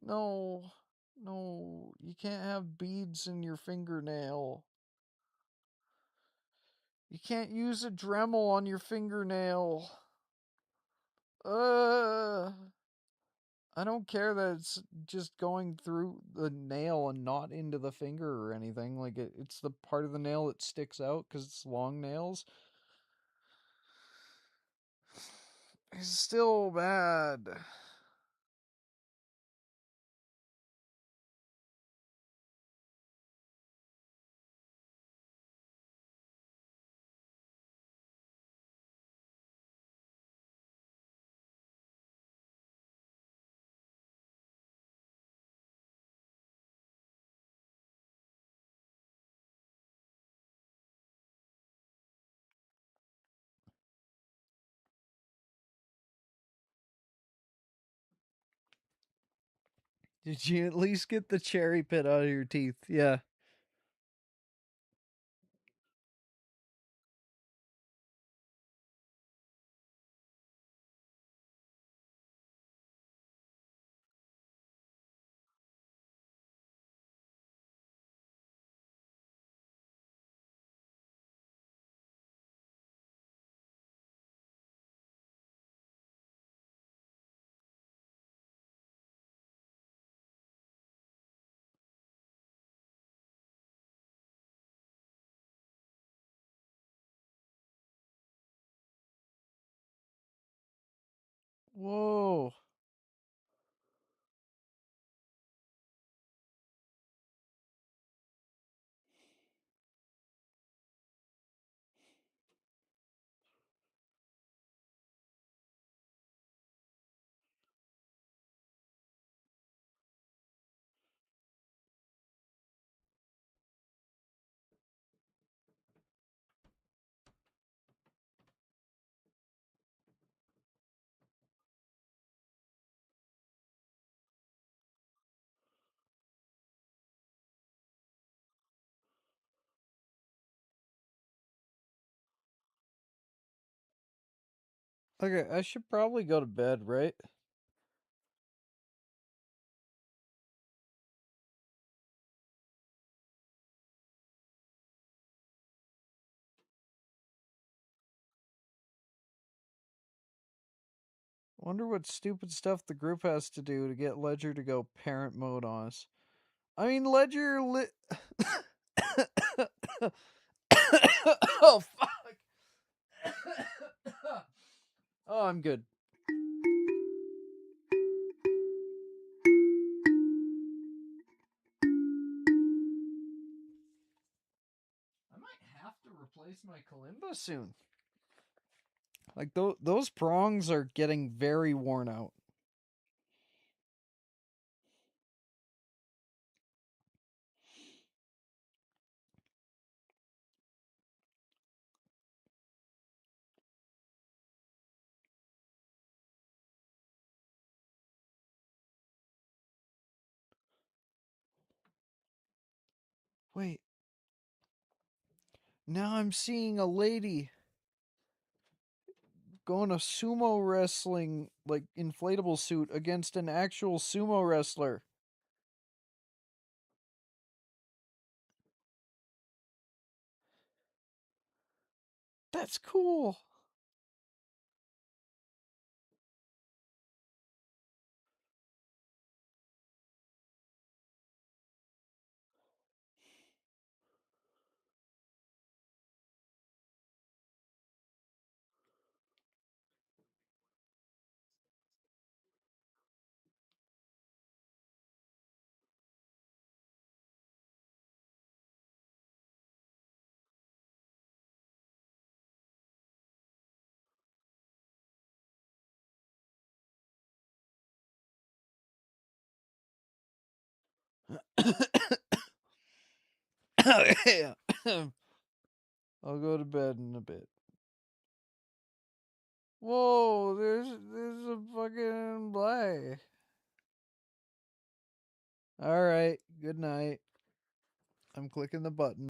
No. No. You can't have beads in your fingernail. You can't use a Dremel on your fingernail. I don't care that it's just going through the nail and not into the finger or anything. Like, it's the part of the nail that sticks out because it's long nails. It's still bad. Did you at least get the cherry pit out of your teeth? Yeah. Whoa. Okay, I should probably go to bed, right? Wonder what stupid stuff the group has to do to get Ledger to go parent mode on us. I mean, Ledger oh, fuck. Oh, I'm good. I might have to replace my kalimba soon. Like, those prongs are getting very worn out. Wait. Now I'm seeing a lady going a sumo wrestling, like, inflatable suit against an actual sumo wrestler. That's cool. Yeah. I'll go to bed in a bit. Whoa, there's a fucking play. All right, good night. I'm clicking the button.